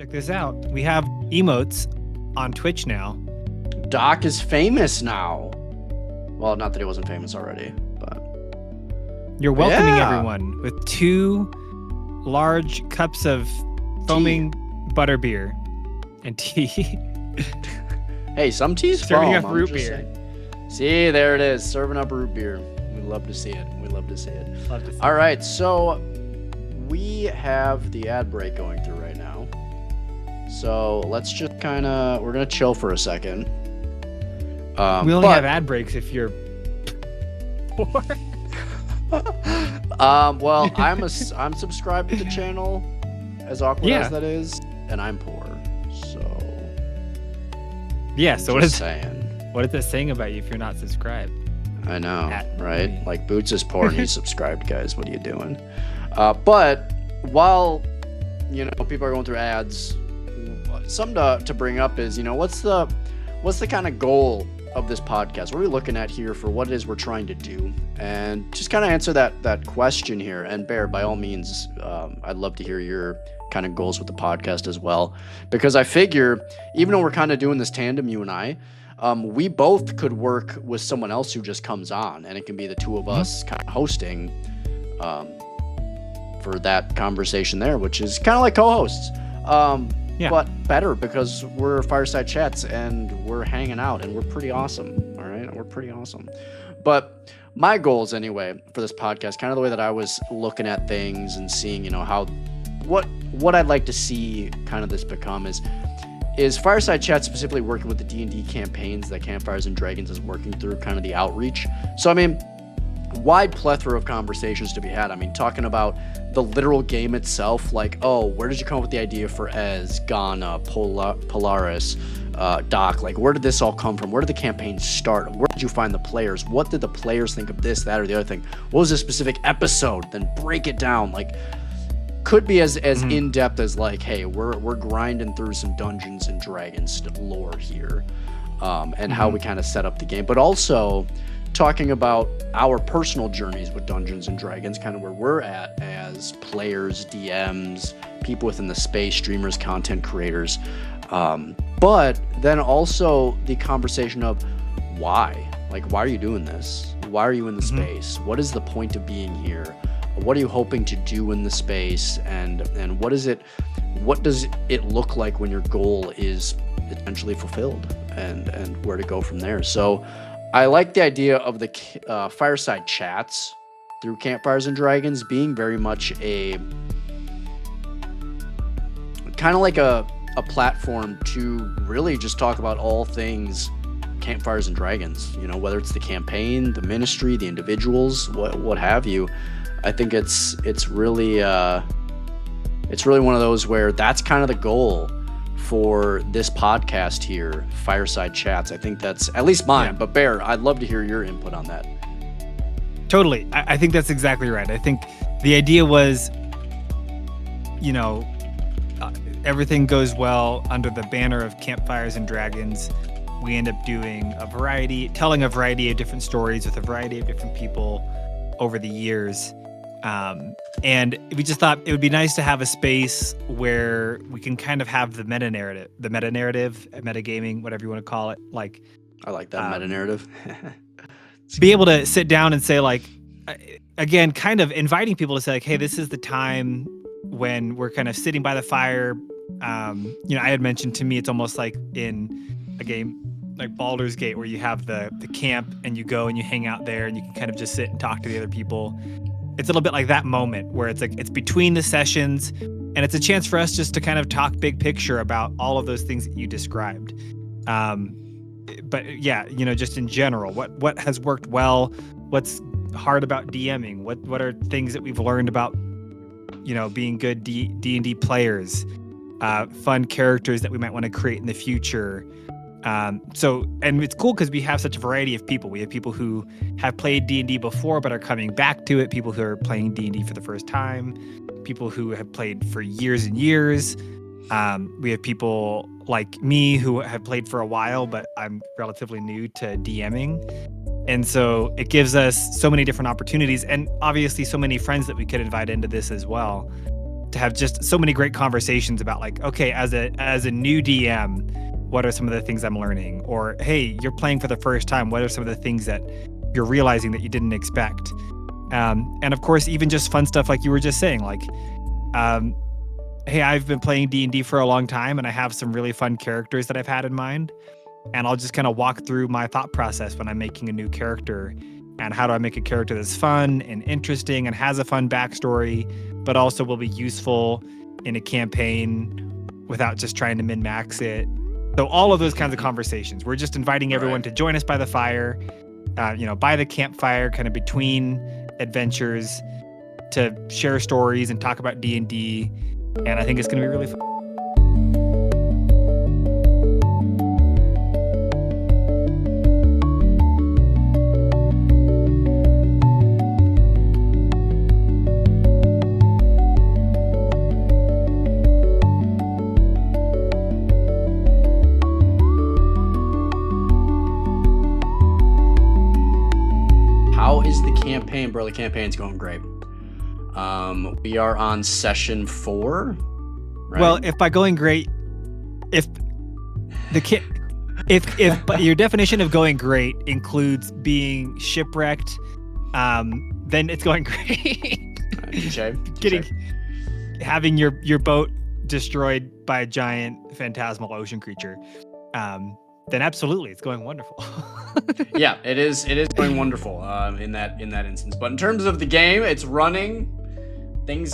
Check this out. We have emotes on Twitch now. Doc is famous now. Well, not that he wasn't famous already, but you're welcoming everyone with 2 large cups of foaming butterbeer and tea. Hey, some tea's serving foam. up root beer. Saying. See, there it is, serving up root beer. We love to see it. Love to see it. All right, so we have the ad break going through right now. So let's just we're gonna chill for a second. We only have ad breaks if you're poor. Well, I'm subscribed to the channel, as awkward as that is, and I'm poor. So yeah. So what is saying? What is that saying about you if you're not subscribed? I know, right? Like Boots is poor and he's subscribed, guys. What are you doing? But while people are going through ads, something to bring up is what's the kind of goal of this podcast? What are we looking at here for what it is we're trying to do? And just kind of answer that question here. And Bear, by all means, I'd love to hear your kind of goals with the podcast as well, because I figure even though we're kind of doing this tandem, you and I, we both could work with someone else who just comes on, and it can be the 2 of us kind of hosting for that conversation there, which is kind of like co-hosts. But better because we're Fireside Chats and we're hanging out and we're pretty awesome. All right. We're pretty awesome. But my goals anyway for this podcast, kind of the way that I was looking at things and seeing, what I'd like to see kind of this become is Fireside Chat specifically working with the D&D campaigns that Campfires and Dragons is working through, kind of the outreach. So, I mean, wide plethora of conversations to be had. I mean, talking about the literal game itself, like, oh, where did you come up with the idea for Ez, Ghana, Polaris, Doc? Like, where did this all come from? Where did the campaign start? Where did you find the players? What did the players think of this, that, or the other thing? What was a specific episode? Then break it down. Like, could be as in-depth as like, hey, we're grinding through some Dungeons and Dragons lore here, and how we kind of set up the game, but also talking about our personal journeys with Dungeons and Dragons, kind of where we're at as players, DMs, people within the space, streamers, content creators, but then also the conversation of why are you doing this? Why are you in the space? What is the point of being here? What are you hoping to do in the space? And what does it look like when your goal is essentially fulfilled, and where to go from there? So I like the idea of the Fireside Chats through Campfires and Dragons being very much a kind of like a platform to really just talk about all things Campfires and Dragons, whether it's the campaign, the ministry, the individuals, what have you. I think it's really one of those where that's kind of the goal for this podcast here, Fireside Chats. I think that's at least mine. But Bear, I'd love to hear your input on that. Totally. I think that's exactly right. I think the idea was, everything goes well under the banner of Campfires and Dragons. We end up telling a variety of different stories with a variety of different people over the years. And we just thought it would be nice to have a space where we can kind of have the meta-narrative, metagaming, whatever you want to call it. Like, I like that meta-narrative. Be able to sit down and say, like, again, kind of inviting people to say, like, hey, this is the time when we're kind of sitting by the fire. I had mentioned, to me, it's almost like in a game like Baldur's Gate, where you have the camp and you go and you hang out there and you can kind of just sit and talk to the other people. It's a little bit like that moment where it's like it's between the sessions, and it's a chance for us just to kind of talk big picture about all of those things that you described. But yeah, just in general, what has worked well, what's hard about DMing, what are things that we've learned about, being good D&D players, fun characters that we might want to create in the future. And it's cool because we have such a variety of people. We have people who have played D&D before but are coming back to it, people who are playing D&D for the first time, people who have played for years and years. We have people like me who have played for a while, but I'm relatively new to DMing. And so it gives us so many different opportunities, and obviously so many friends that we could invite into this as well. to have just so many great conversations about like, okay, as a new DM, what are some of the things I'm learning? Or, hey, you're playing for the first time. What are some of the things that you're realizing that you didn't expect? And of course, even just fun stuff like you were just saying, like, hey, I've been playing D&D for a long time and I have some really fun characters that I've had in mind. And I'll just kind of walk through my thought process when I'm making a new character. And how do I make a character that's fun and interesting and has a fun backstory, but also will be useful in a campaign without just trying to min-max it. So all of those kinds of conversations. We're just inviting everyone to join us by the fire, by the campfire, kind of between adventures, to share stories and talk about D&D. And I think it's going to be really fun. How is the campaign, bro? The campaign's going great. We are on session 4. Right? Well, if by going great, if your definition of going great includes being shipwrecked, then it's going great. Having your boat destroyed by a giant phantasmal ocean creature, then absolutely it's going wonderful. Yeah, it is going wonderful in that instance. But in terms of the game, it's running.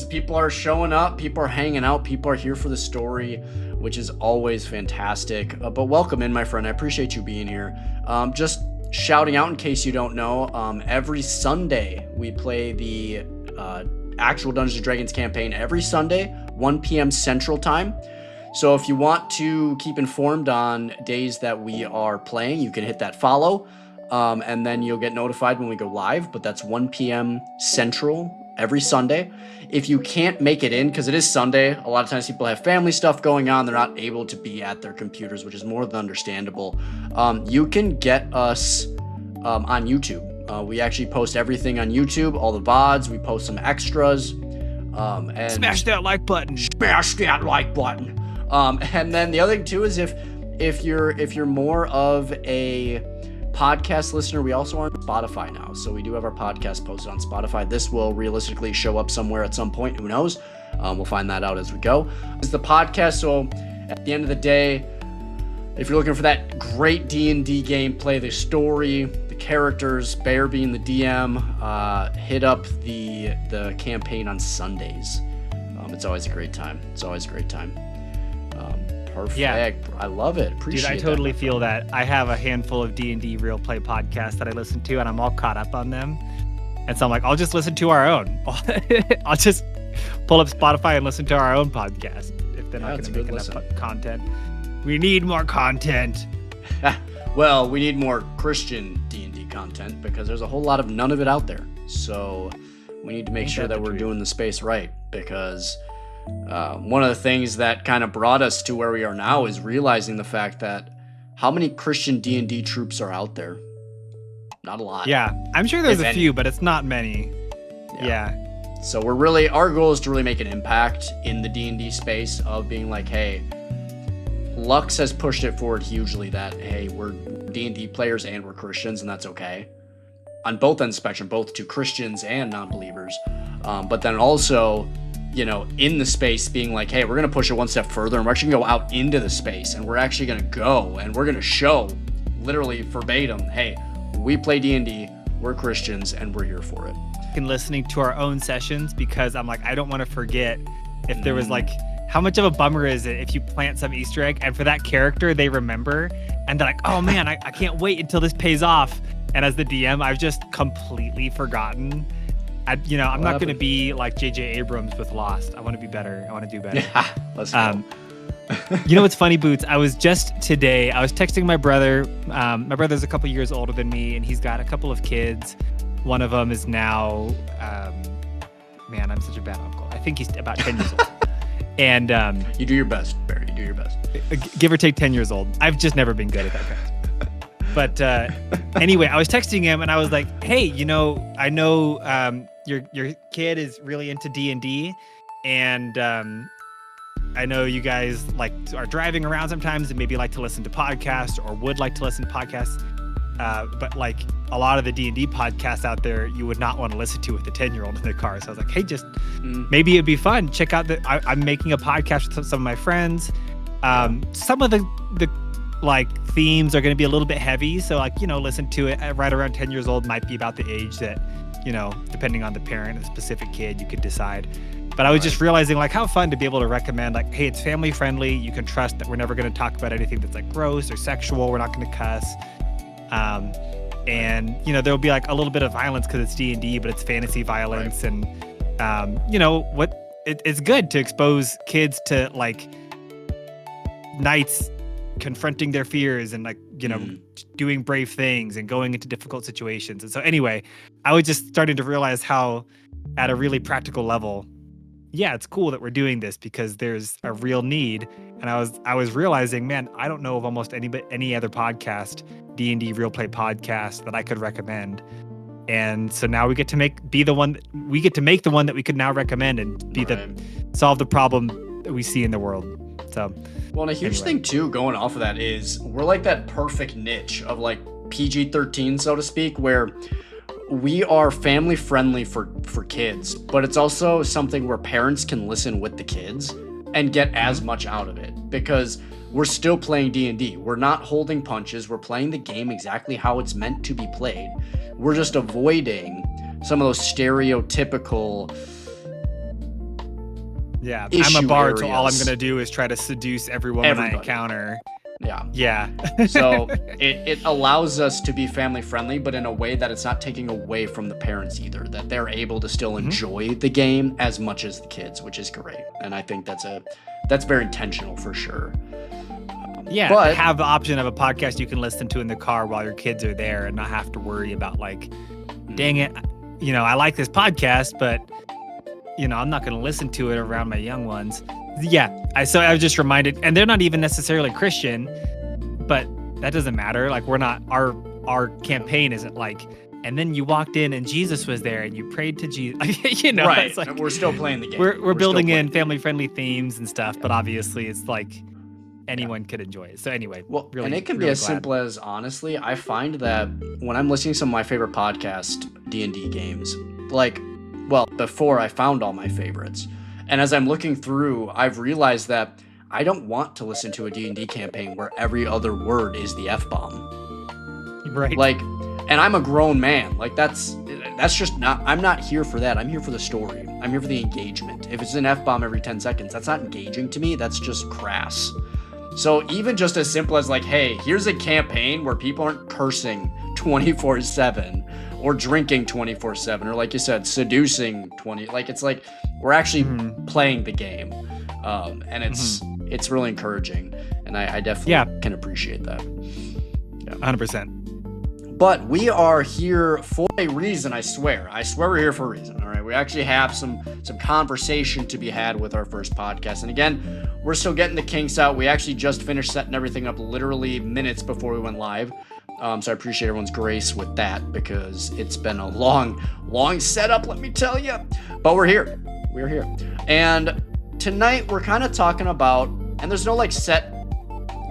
People are showing up, people are hanging out, people are here for the story, which is always fantastic. But welcome in, my friend. I appreciate you being here. Just shouting out in case you don't know, every Sunday we play the actual Dungeons & Dragons campaign every Sunday, 1 p.m. Central Time. So if you want to keep informed on days that we are playing, you can hit that follow, and then you'll get notified when we go live. But that's 1 p.m. Central every Sunday. If you can't make it in, because it is Sunday, a lot of times people have family stuff going on, they're not able to be at their computers, which is more than understandable. You can get us on YouTube. We actually post everything on YouTube, all the VODs, we post some extras. And smash that like button. Smash that like button. And then the other thing too is if you're more of a podcast listener, we also are on Spotify now. So we do have our podcast posted on Spotify. This will realistically show up somewhere at some point. Who knows? We'll find that out as we go. It's the podcast. So at the end of the day, if you're looking for that great D&D gameplay, the story, the characters, Bear being the DM, hit up the campaign on Sundays. It's always a great time. Perfect. Yeah. I love it. Appreciate it. Dude, I totally feel that. I have a handful of D&D real play podcasts that I listen to, and I'm all caught up on them. And so I'm like, I'll just listen to our own. I'll just pull up Spotify and listen to our own podcast if they're not going to make enough content. We need more content. Well, we need more Christian D&D content because there's a whole lot of none of it out there. So we need to make sure that we're doing the space right, because one of the things that kind of brought us to where we are now is realizing the fact that how many Christian D&D troops are out there? Not a lot. Yeah, I'm sure there's a few, but it's not many. Yeah. So our goal is to really make an impact in the D&D space of being like, hey, Lux has pushed it forward hugely that, hey, we're D&D players and we're Christians, and that's okay. On both ends of the spectrum, both to Christians and non-believers. But then also, in the space being like, hey, we're going to push it one step further, and we're actually going to go out into the space, and we're actually going to go, and we're going to show, literally verbatim, hey, we play D&D, we're Christians, and we're here for it. And listening to our own sessions, because I'm like, I don't want to forget if there was like, how much of a bummer is it if you plant some Easter egg, and for that character, they remember, and they're like, oh man, I can't wait until this pays off. And as the DM, I've just completely forgotten. I'm not going to be like J.J. Abrams with Lost. I want to be better. I want to do better. Yeah, let's go. What's funny, Boots? I was texting my brother. My brother's a couple years older than me, and he's got a couple of kids. One of them is now, man, I'm such a bad uncle. I think he's about 10 years old. And you do your best, Barry. You do your best. Give or take 10 years old. I've just never been good at that kind of stuff. But anyway, I was texting him and I was like, hey, I know your kid is really into D&D, And I know you guys are driving around sometimes and maybe like to listen to podcasts or would like to listen to podcasts. But like a lot of the D&D podcasts out there, you would not want to listen to with a 10-year-old in the car. So I was like, hey, just maybe it'd be fun. Check out I'm making a podcast with some of my friends. Some of the like themes are going to be a little bit heavy. So like, listen to it right around 10 years old might be about the age that, depending on the parent, a specific kid, you could decide. But I was just realizing like how fun to be able to recommend like, hey, it's family friendly. You can trust that we're never going to talk about anything that's like gross or sexual. We're not going to cuss. And there'll be like a little bit of violence because it's D&D, but it's fantasy violence. And it's good to expose kids to like knights confronting their fears and like doing brave things and going into difficult situations. And so anyway, I was just starting to realize how at a really practical level, it's cool that we're doing this because there's a real need. And I was realizing, man, I don't know of almost any other podcast, D&D real play podcast that I could recommend. And so now we get to make the one that we could now recommend and be solve the problem that we see in the world. So, well, and a huge thing too, going off of that, is we're like that perfect niche of like PG-13, so to speak, where we are family friendly for kids, but it's also something where parents can listen with the kids and get as much out of it because we're still playing D&D. We're not holding punches. We're playing the game exactly how it's meant to be played. We're just avoiding some of those stereotypical I'm a bard, so all I'm going to do is try to seduce every woman I encounter. Yeah. So it allows us to be family friendly, but in a way that it's not taking away from the parents either, that they're able to still enjoy the game as much as the kids, which is great. And I think that's very intentional for sure. But have the option of a podcast you can listen to in the car while your kids are there and not have to worry about like, dang it, I like this podcast, but I'm not going to listen to it around my young ones. So I was just reminded, and they're not even necessarily Christian, but that doesn't matter. Like we're not, our campaign isn't like, and then you walked in and Jesus was there and you prayed to Jesus. Right. It's like, we're still playing the game. We're building in family friendly themes and stuff, but obviously it's like anyone could enjoy it. So anyway, and it can be as simple as, honestly, I find that when I'm listening to some of my favorite podcast D&D games, before I found all my favorites, and as I'm looking through, I've realized that I don't want to listen to a D&D campaign where every other word is the F-bomb. Right. Like, and I'm a grown man. Like that's just not, I'm not here for that. I'm here for the story. I'm here for the engagement. If it's an F-bomb every 10 seconds, that's not engaging to me. That's just crass. So even just as simple as like, hey, here's a campaign where people aren't cursing 24/7 or drinking 24/7, or like you said, seducing 20. Like it's like we're actually playing the game, and it's really encouraging, and I definitely can appreciate that. 100%. But we are here for a reason. I swear we're here for a reason. All right, we actually have some conversation to be had with our first podcast, and again, we're still getting the kinks out. We actually just finished setting everything up literally minutes before we went live. So I appreciate everyone's grace with that because it's been a long setup, let me tell you. But we're here. We're here. And tonight we're kind of talking about, and there's no like set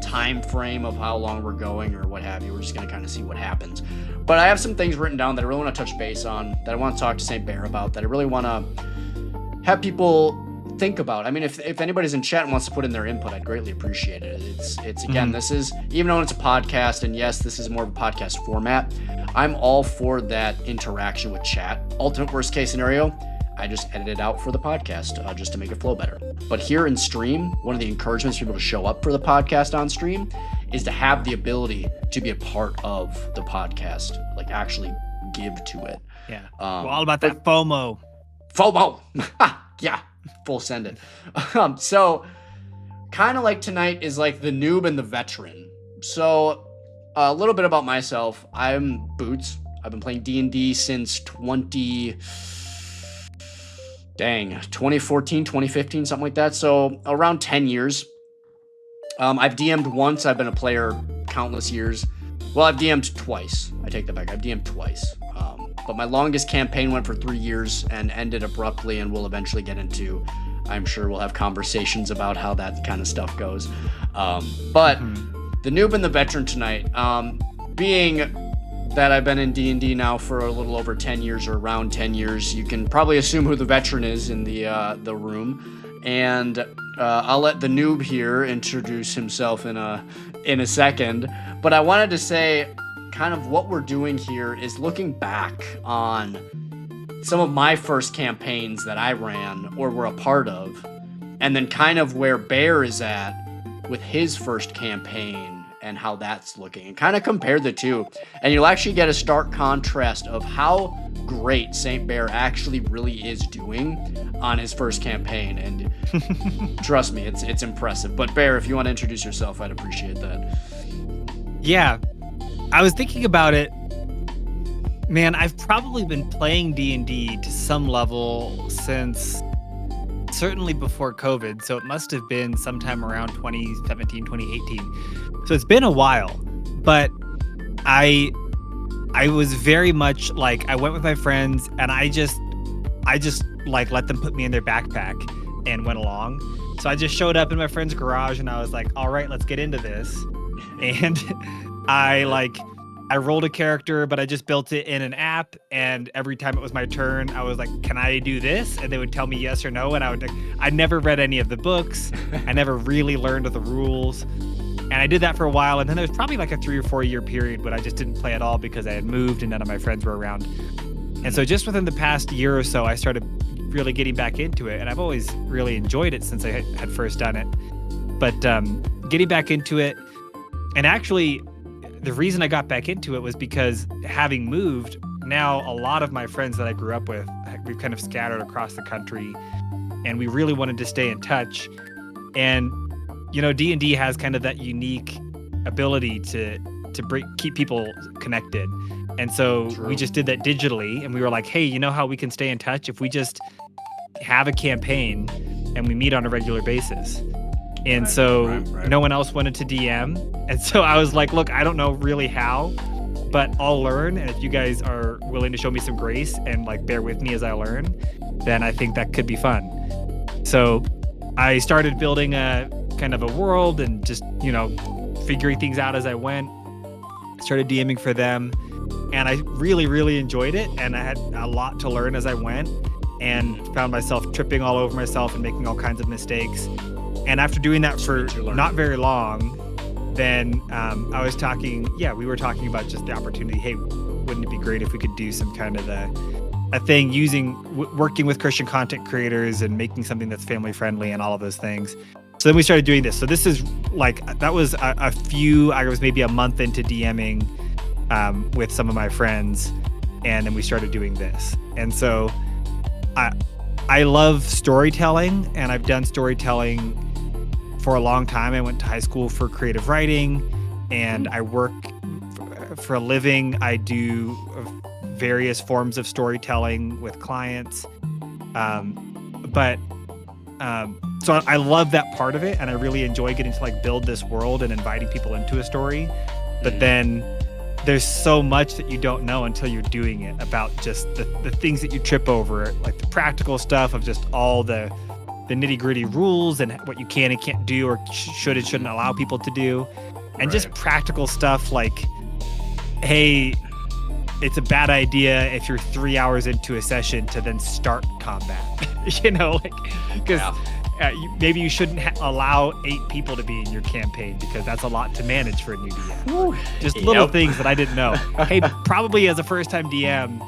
time frame of how long we're going or what have you. We're just going to kind of see what happens. But I have some things written down that I really want to touch base on, that I want to talk to St. Bear about, that I really want to have people think about. I mean, if anybody's in chat and wants to put in their input, I'd greatly appreciate it. It's again, this is, even though it's a podcast, and yes, this is more of a podcast format, I'm all for that interaction with chat. Ultimate worst case scenario, I just edit it out for the podcast just to make it flow better. But here in stream, one of the encouragements for people to show up for the podcast on stream is to have the ability to be a part of the podcast, like actually give to it. Yeah, we're all about that FOMO. Yeah. Full send it. So kind of like tonight is like the noob and the veteran. So a little bit about myself. I'm Boots. I've been playing D&D since 2014, 2015, something like that. So around 10 years. I've DM'd once. I've been a player countless years. Well, I've DM'd twice. I take that back. I've DM'd twice. But my longest campaign went for 3 years and ended abruptly, and we'll eventually get into I'm sure we'll have conversations about how that kind of stuff goes. But the noob and the veteran tonight, being that I've been in D&D now for a little over 10 years, or around 10 years, you can probably assume who the veteran is in the room. And I'll let the noob here introduce himself in a second. But I wanted to say, kind of what we're doing here is looking back on some of my first campaigns that I ran or were a part of, and then kind of where Bear is at with his first campaign and how that's looking, and kind of compare the two. And you'll actually get a stark contrast of how great St. Bear actually really is doing on his first campaign. And trust me, it's impressive. But Bear, if you want to introduce yourself, I'd appreciate that. Yeah, I was thinking about it. Man, I've probably been playing D&D to some level since certainly before COVID. So it must have been sometime around 2017, 2018. So it's been a while, but I was very much like, I went with my friends and I just like let them put me in their backpack and went along. So I just showed up in my friend's garage and I was like, all right, let's get into this. And I rolled a character, but I just built it in an app. And every time it was my turn, I was like, can I do this? And they would tell me yes or no. And I never read any of the books. I never really learned of the rules. And I did that for a while. And then there was probably like a 3 or 4 year period when I just didn't play at all because I had moved and none of my friends were around. And so just within the past year or so, I started really getting back into it. And I've always really enjoyed it since I had first done it. But getting back into it, and actually the reason I got back into it was because having moved, now a lot of my friends that I grew up with, we've kind of scattered across the country, and we really wanted to stay in touch. And you know, D&D has kind of that unique ability to keep people connected. And so we just did that digitally, and we were like, hey, you know how we can stay in touch? If we just have a campaign and we meet on a regular basis. And right. No one else wanted to DM. And so I was like, look, I don't know really how, but I'll learn. And if you guys are willing to show me some grace and like bear with me as I learn, then I think that could be fun. So I started building a kind of a world and just, you know, figuring things out as I went. Started DMing for them, and I really, really enjoyed it. And I had a lot to learn as I went, and found myself tripping all over myself and making all kinds of mistakes. And after doing that for not very long, then we were talking about just the opportunity. Hey, wouldn't it be great if we could do some kind of a thing working with Christian content creators and making something that's family friendly and all of those things. So then we started doing this. So this is like, that was I was maybe a month into DMing with some of my friends, and then we started doing this. And so I love storytelling, and I've done storytelling for a long time. I went to high school for creative writing, and I work for a living. I do various forms of storytelling with clients. So I love that part of it, and I really enjoy getting to like build this world and inviting people into a story. But then there's so much that you don't know until you're doing it, about just the things that you trip over, like the practical stuff of just all the nitty-gritty rules and what you can and can't do, or should and shouldn't allow people to do. And just practical stuff like, hey, it's a bad idea if you're 3 hours into a session to then start combat. You know, like, because maybe you shouldn't allow 8 people to be in your campaign, because that's a lot to manage for a new DM. Just little things that I didn't know. Hey, probably as a first-time DM,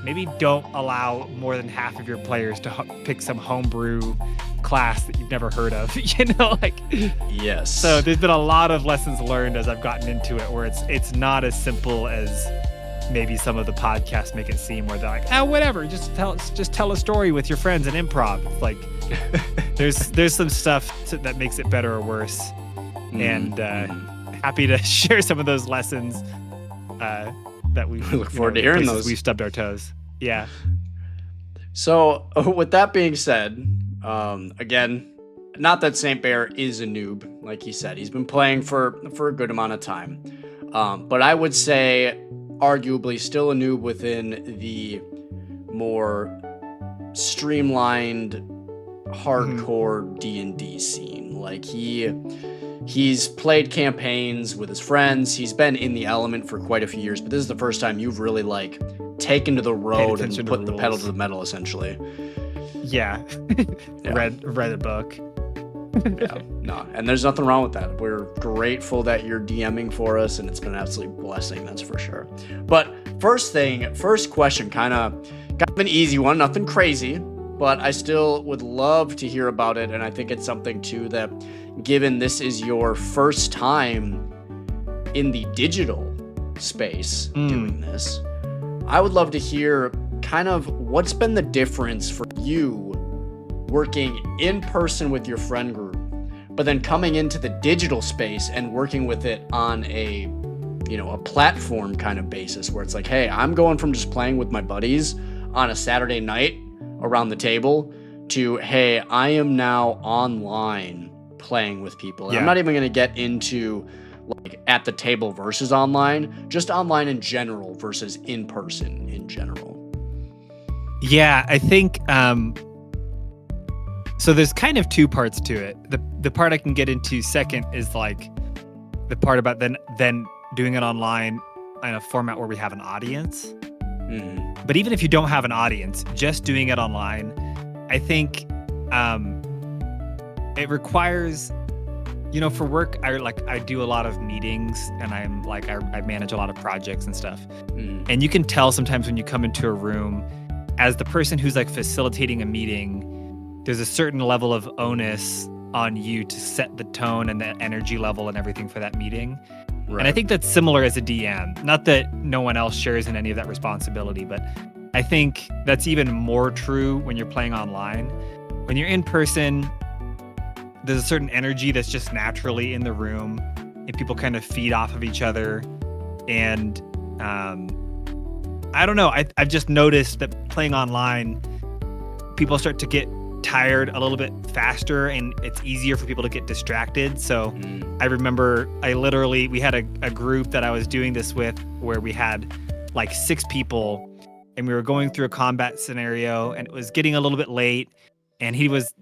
maybe don't allow more than half of your players to pick some homebrew class that you've never heard of. You know, like, yes. So there's been a lot of lessons learned as I've gotten into it, where it's not as simple as maybe some of the podcasts make it seem, where they're like, oh, whatever, just tell a story with your friends and improv. It's like there's some stuff that makes it better or worse. And happy to share some of those lessons that we look forward to hearing those. We've stubbed our toes. Yeah. So with that being said, again, not that St. Bear is a noob, like he said. He's been playing for a good amount of time. But I would say arguably still a noob within the more streamlined hardcore D&D scene. Like he's played campaigns with his friends. He's been in the element for quite a few years, but this is the first time you've really like taken to the road and put the pedal to the metal, essentially. Yeah. Read a book. Yeah, no, and there's nothing wrong with that. We're grateful that you're DMing for us, and it's been an absolute blessing, that's for sure. But first question, kind of an easy one, nothing crazy, but I still would love to hear about it, and I think it's something too that, given this is your first time in the digital space doing this, I would love to hear kind of what's been the difference for you working in person with your friend group, but then coming into the digital space and working with it on a platform kind of basis where it's like, hey, I'm going from just playing with my buddies on a Saturday night around the table to, hey, I am now online playing with people. And I'm not even going to get into like at the table versus online, just online in general versus in person in general. Yeah, I think so there's kind of two parts to it. The part I can get into second is like the part about then doing it online in a format where we have an audience. But even if you don't have an audience, just doing it online, I think it requires, for work, I do a lot of meetings, and I'm like I manage a lot of projects and stuff. And you can tell sometimes when you come into a room, as the person who's like facilitating a meeting, there's a certain level of onus on you to set the tone and the energy level and everything for that meeting. Right. And I think that's similar as a DM. Not that no one else shares in any of that responsibility, but I think that's even more true when you're playing online. When you're in person, there's a certain energy that's just naturally in the room, and people kind of feed off of each other. And I don't know. I've just noticed that playing online, people start to get tired a little bit faster, and it's easier for people to get distracted. So I remember we had a group that I was doing this with where we had like 6 people, and we were going through a combat scenario, and it was getting a little bit late, and he was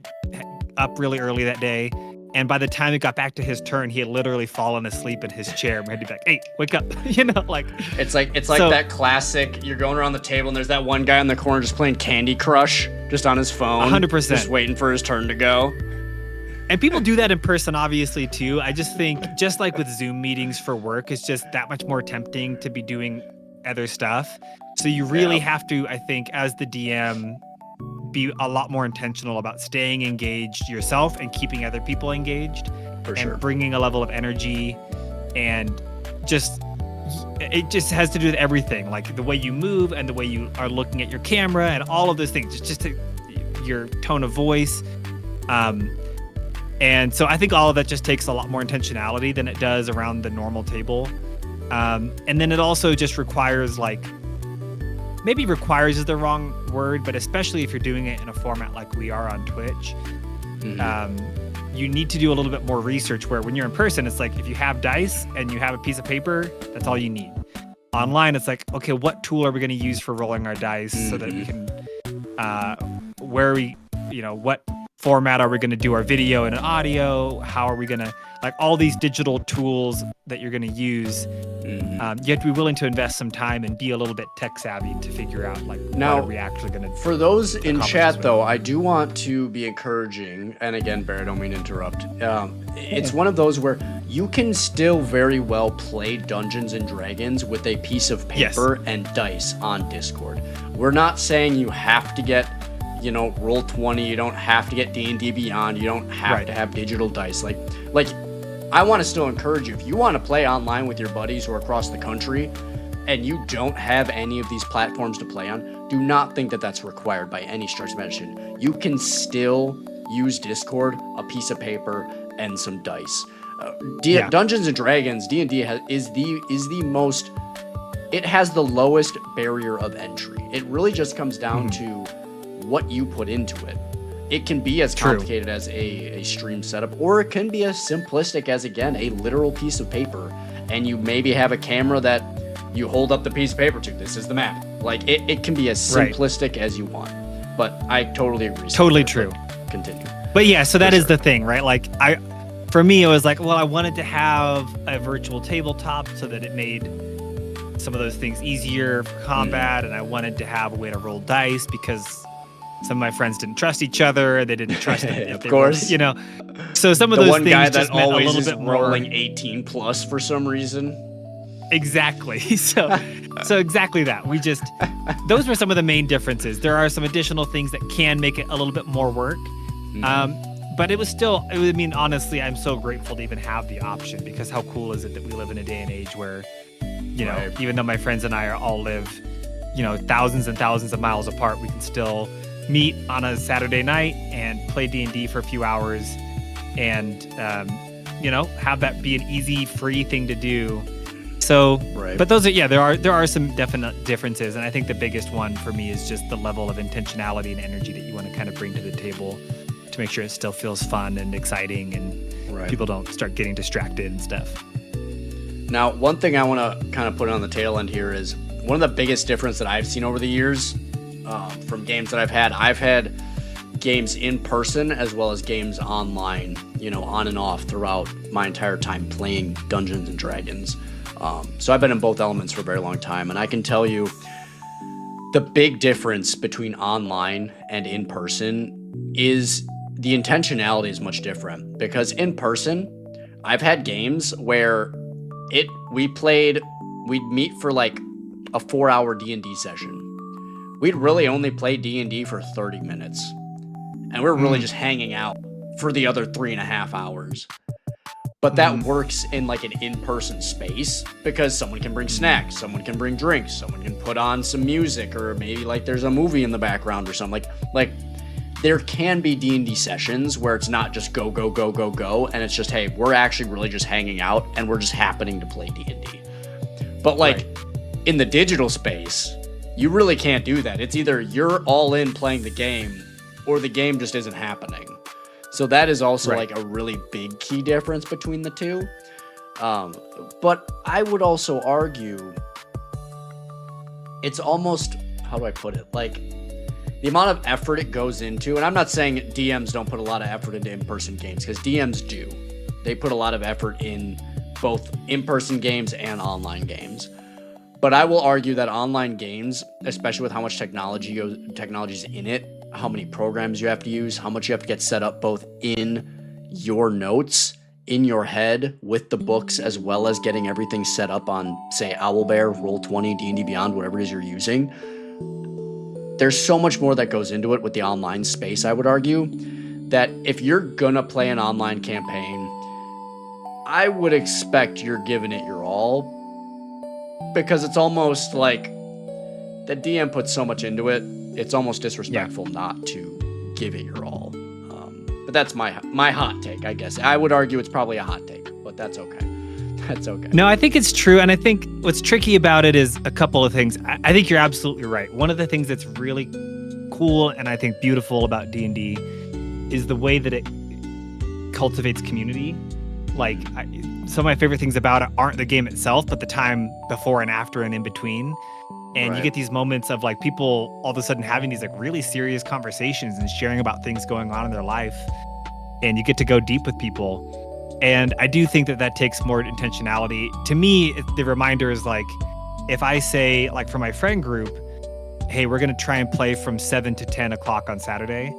up really early that day. And by the time it got back to his turn, he had literally fallen asleep in his chair. We had to be like, hey, wake up. It's like that classic, you're going around the table and there's that one guy in the corner just playing Candy Crush, just on his phone. 100%. Just waiting for his turn to go. And people do that in person, obviously, too. I just think, just like with Zoom meetings for work, it's just that much more tempting to be doing other stuff. So you really have to, I think, as the DM, be a lot more intentional about staying engaged yourself and keeping other people engaged, and bringing a level of energy, and it just has to do with everything, like the way you move and the way you are looking at your camera and all of those things. It's just your tone of voice. And so I think all of that just takes a lot more intentionality than it does around the normal table. And then it also just requires maybe requires is the wrong word, but especially if you're doing it in a format like we are on Twitch, you need to do a little bit more research, where when you're in person, it's like if you have dice and you have a piece of paper, that's all you need. Online, it's like, okay, what tool are we going to use for rolling our dice so that we can, what format are we going to do our video and audio? How are we going to, all these digital tools that you're going to use, you have to be willing to invest some time and be a little bit tech savvy to figure out what are we actually going to do. For those in chat, though, I do want to be encouraging, and again, Barry, I don't mean to interrupt. It's one of those where you can still very well play Dungeons and Dragons with a piece of paper and dice on Discord. We're not saying you have to get Roll20, you don't have to get D&D Beyond, you don't have to have digital dice. Like I want to still encourage you, if you want to play online with your buddies who are across the country and you don't have any of these platforms to play on, do not think that that's required by any stretch of imagination. You can still use Discord, a piece of paper, and some dice. Dungeons and Dragons, D&D is the most, it has the lowest barrier of entry. It really just comes down to what you put into it. It can be as complicated as a stream setup, or it can be as simplistic as, again, a literal piece of paper, and you maybe have a camera that you hold up the piece of paper to. This is the map. It can be as simplistic as you want. But I totally agree. Totally true. Continue. But yeah, so that is the thing, right? Like for me, it was like, well, I wanted to have a virtual tabletop so that it made some of those things easier for combat, and I wanted to have a way to roll dice because some of my friends didn't trust each other. They didn't trust them. Of course. You know, so some of the those one things guy just that meant a always little is bit more rolling 18 plus for some reason. Exactly. So exactly that. We just, those were some of the main differences. There are some additional things that can make it a little bit more work. But it was still, I mean, honestly, I'm so grateful to even have the option, because how cool is it that we live in a day and age where, you know, even though my friends and I all live, you know, thousands and thousands of miles apart, we can still meet on a Saturday night and play D&D for a few hours and, you know, have that be an easy, free thing to do. So, but those are, there are some definite differences. And I think the biggest one for me is just the level of intentionality and energy that you want to kind of bring to the table to make sure it still feels fun and exciting and people don't start getting distracted and stuff. Now, one thing I want to kind of put on the tail end here is one of the biggest difference that I've seen over the years from games that I've had games in person as well as games online, you know, on and off throughout my entire time playing Dungeons and Dragons. So I've been in both elements for a very long time, and I can tell you the big difference between online and in person is the intentionality is much different, because in person, I've had games where we'd meet for like a 4-hour D&D session. We'd really only play D&D for 30 minutes, and we're really just hanging out for the other 3.5 hours. But that works in like an in-person space because someone can bring snacks, someone can bring drinks, someone can put on some music, or maybe like there's a movie in the background or something. Like there can be D&D sessions where it's not just go, go, go, go, go, and it's just, hey, we're actually really just hanging out and we're just happening to play D&D. But like in the digital space, you really can't do that. It's either you're all in playing the game or the game just isn't happening. So that is also like a really big key difference between the two. But I would also argue it's almost, how do I put it? Like the amount of effort it goes into, and I'm not saying DMs don't put a lot of effort into in-person games, because DMs do. They put a lot of effort in both in-person games and online games. But I will argue that online games, especially with how much technology's in it, how many programs you have to use, how much you have to get set up both in your notes, in your head, with the books, as well as getting everything set up on, say, Owlbear, Roll20, D&D Beyond, whatever it is you're using. There's so much more that goes into it with the online space, I would argue, that if you're gonna play an online campaign, I would expect you're giving it your all, because it's almost like the DM puts so much into it, it's almost disrespectful not to give it your all. But that's my hot take, I guess. I would argue it's probably a hot take, but that's okay. That's okay. No, I think it's true. And I think what's tricky about it is a couple of things. I think you're absolutely right. One of the things that's really cool and I think beautiful about D&D is the way that it cultivates community. Like some of my favorite things about it aren't the game itself, but the time before and after and in between. And you get these moments of like people all of a sudden having these like really serious conversations and sharing about things going on in their life. And you get to go deep with people. And I do think that takes more intentionality. To me, the reminder is like, if I say like for my friend group, hey, we're going to try and play from 7 to 10 o'clock on Saturday.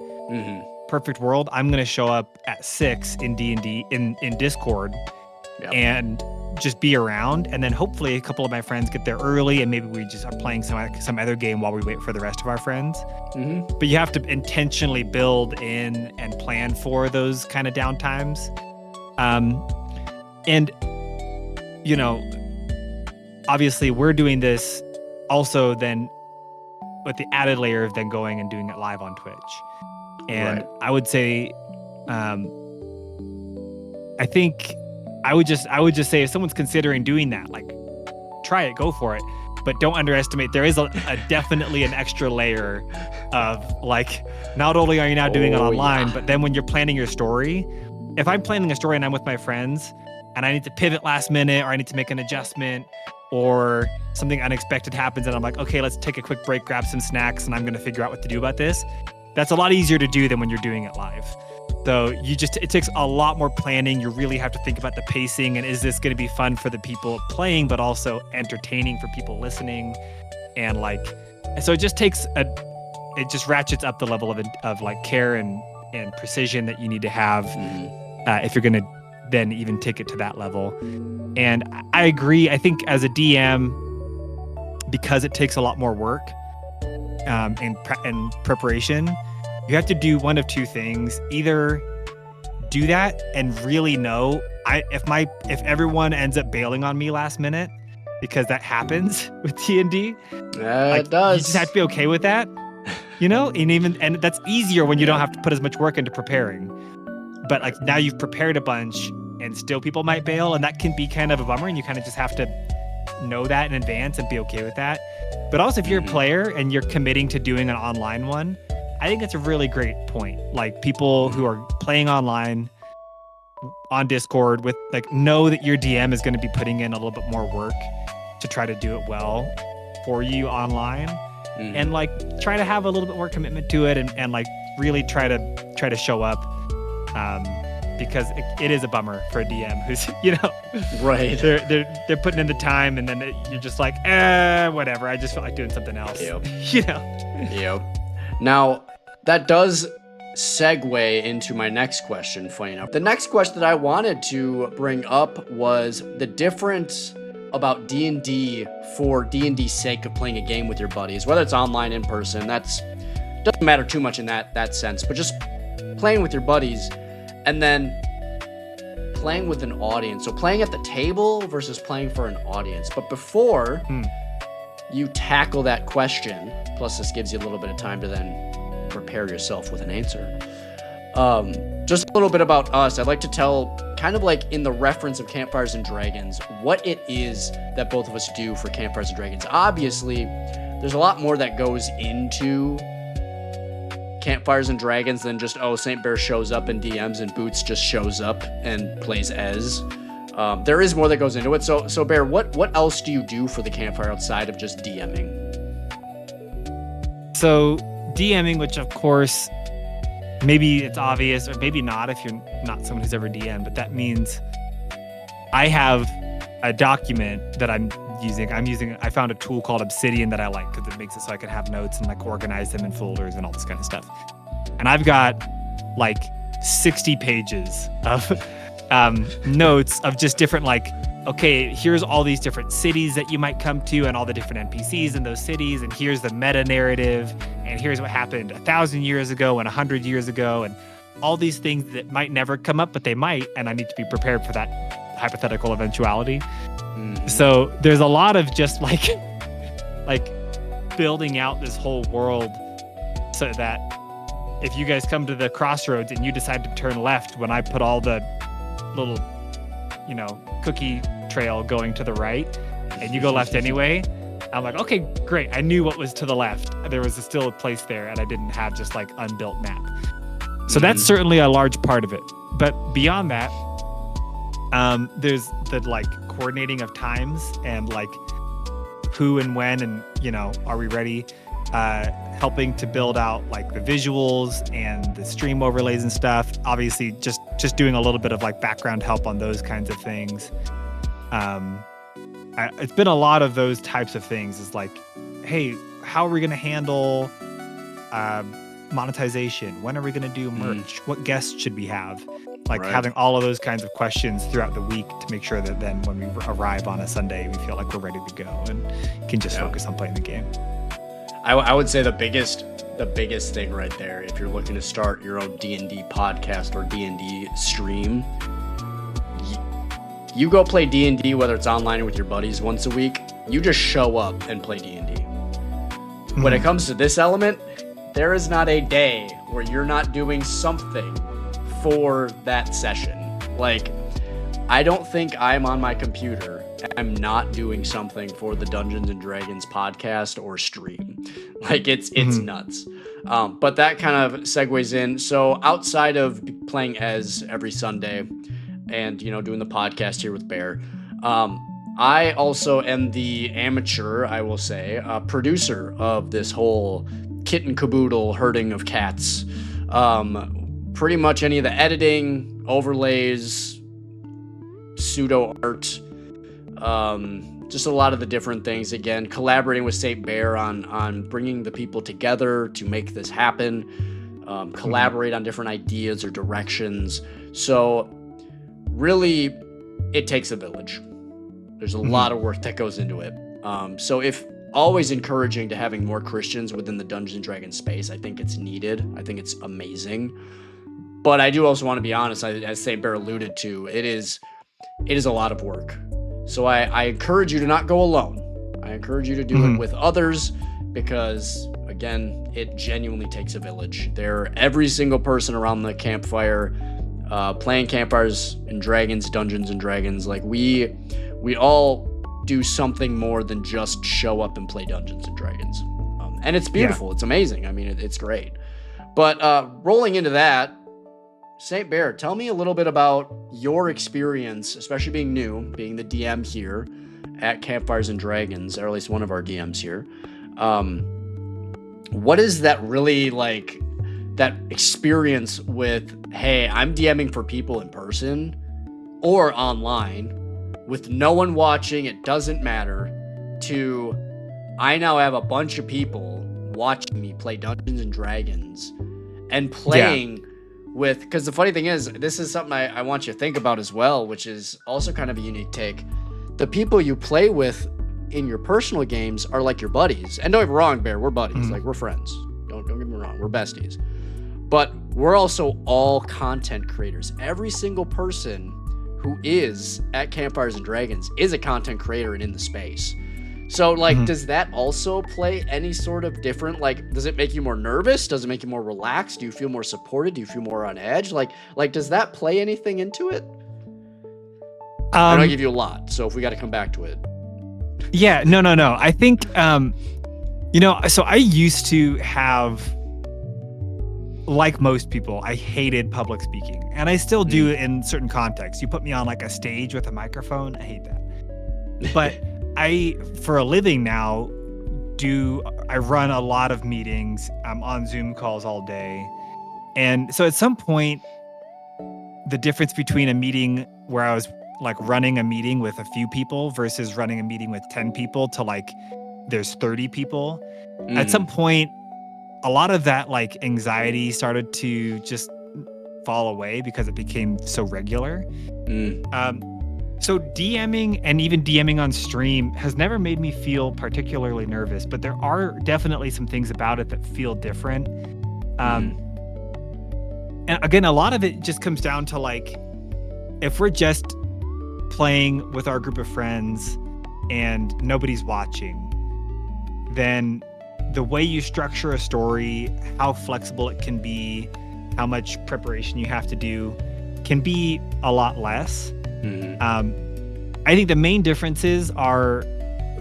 Perfect world. I'm going to show up at 6 in D&D in Discord and just be around, and then hopefully a couple of my friends get there early, and maybe we just are playing some other game while we wait for the rest of our friends. But you have to intentionally build in and plan for those kind of downtimes. And you know, obviously we're doing this also then with the added layer of then going and doing it live on Twitch. And I would say, I think I would just say if someone's considering doing that, like try it, go for it, but don't underestimate. There is a definitely an extra layer of like, not only are you now doing it online, but then when you're planning your story, if I'm planning a story and I'm with my friends and I need to pivot last minute, or I need to make an adjustment, or something unexpected happens and I'm like, okay, let's take a quick break, grab some snacks, and I'm going to figure out what to do about this. That's a lot easier to do than when you're doing it live. So it takes a lot more planning. You really have to think about the pacing and is this going to be fun for the people playing, but also entertaining for people listening. And so it just ratchets up the level of like care and precision that you need to have if you're going to then even take it to that level. And I agree. I think as a DM, because it takes a lot more work and preparation, you have to do one of two things. Either do that and really know if everyone ends up bailing on me last minute, because that happens with D&D. It does. You just have to be okay with that, and that's easier when you don't have to put as much work into preparing. But like now you've prepared a bunch and still people might bail, and that can be kind of a bummer, and you kind of just have to know that in advance and be okay with that. But also if you're a player and you're committing to doing an online one, I think it's a really great point. Like people who are playing online on Discord with know that your DM is going to be putting in a little bit more work to try to do it well for you online, and try to have a little bit more commitment to it and really try to show up, because it is a bummer for a DM who's right. They're putting in the time and then you're just like whatever. I just feel like doing something else. Yep. Now, that does segue into my next question, funny enough. The next question that I wanted to bring up was the difference about D&D for D&D's sake of playing a game with your buddies, whether it's online, in person. That's doesn't matter too much in that sense, but just playing with your buddies and then playing with an audience. So playing at the table versus playing for an audience. But before you tackle that question, plus this gives you a little bit of time to then prepare yourself with an answer. Just a little bit about us. I'd like to tell, kind of like in the reference of Campfires and Dragons, what it is that both of us do for Campfires and Dragons. Obviously, there's a lot more that goes into Campfires and Dragons than just, St. Bear shows up and DMs and Boots just shows up and plays Ez. There is more that goes into it. So Bear, what else do you do for the campfire outside of just DMing? So DMing, which of course, maybe it's obvious or maybe not if you're not someone who's ever DM'd, but that means I have a document that I'm using. I found a tool called Obsidian that I like because it makes it so I can have notes and organize them in folders and all this kind of stuff. And I've got 60 pages of notes of just different okay, here's all these different cities that you might come to and all the different NPCs in those cities, and here's the meta narrative, and here's what happened 1,000 years ago and 100 years ago, and all these things that might never come up, but they might, and I need to be prepared for that hypothetical eventuality. So there's a lot of just building out this whole world so that if you guys come to the crossroads and you decide to turn left when I put all the little cookie trail going to the right and you go left anyway, I'm like, okay, great. I knew what was to the left. There was still a place there and I didn't have just unbuilt map. So that's certainly a large part of it. But beyond that, there's the coordinating of times and who and when and are we ready, helping to build out the visuals and the stream overlays and stuff. Obviously just doing a little bit of background help on those kinds of things. It's been a lot of those types of things. Is hey, how are we going to handle monetization? When are we going to do merch? What guests should we have? Having all of those kinds of questions throughout the week to make sure that then when we arrive on a Sunday, we feel like we're ready to go and can just focus on playing the game. I would say the biggest thing right there, if you're looking to start your own D&D podcast or D&D stream, you go play D&D, whether it's online or with your buddies once a week, you just show up and play D&D. When it comes to this element, there is not a day where you're not doing something for that session. I don't think I'm on my computer and I'm not doing something for the Dungeons and Dragons podcast or stream. It's nuts. But that kind of segues in. So outside of playing Ez every Sunday and, doing the podcast here with Bear, I also am the amateur, I will say, producer of this whole kit and caboodle herding of cats. Pretty much any of the editing, overlays, pseudo art, just a lot of the different things. Again, collaborating with St. Bear on bringing the people together to make this happen, collaborate on different ideas or directions. So really, it takes a village. There's a lot of work that goes into it. So if always encouraging to having more Christians within the Dungeons & Dragons space, I think it's needed. I think it's amazing. But I do also want to be honest, as St. Bear alluded to, it is a lot of work. So I encourage you to not go alone. I encourage you to do it with others because, again, it genuinely takes a village. Every single person around the campfire playing Campfires and Dragons, Dungeons and Dragons, like we all do something more than just show up and play Dungeons and Dragons. And it's beautiful. Yeah. It's amazing. I mean, it's great. But rolling into that, St. Bear, tell me a little bit about your experience, especially being new, being the DM here at Campfires and Dragons, or at least one of our DMs here. What is that really like, that experience with, hey, I'm DMing for people in person or online with no one watching, it doesn't matter, to I now have a bunch of people watching me play Dungeons and Dragons and playing with, because the funny thing is, this is something I want you to think about as well, which is also kind of a unique take. The people you play with in your personal games are like your buddies. And don't get me wrong, Bear, we're buddies. Like, we're friends. Don't get me wrong, we're besties. But we're also all content creators. Every single person who is at Campfires and Dragons is a content creator and in the space. So, like, does that also play any sort of different, like, does it make you more nervous? Does it make you more relaxed? Do you feel more supported? Do you feel more on edge? Like, does that play anything into it? I know I give you a lot, so if we got to come back to it. Yeah, no. I think, so I used to have, like most people, I hated public speaking. And I still do in certain contexts. You put me on like a stage with a microphone, I hate that. But for a living now, I run a lot of meetings. I'm on Zoom calls all day. And so at some point, the difference between a meeting where I was like running a meeting with a few people versus running a meeting with 10 people to like there's 30 people, at some point, a lot of that like anxiety started to just fall away because it became so regular. So DMing and even DMing on stream has never made me feel particularly nervous, but there are definitely some things about it that feel different. And again, a lot of it just comes down to like, if we're just playing with our group of friends and nobody's watching, then the way you structure a story, how flexible it can be, how much preparation you have to do can be a lot less. I think the main differences are,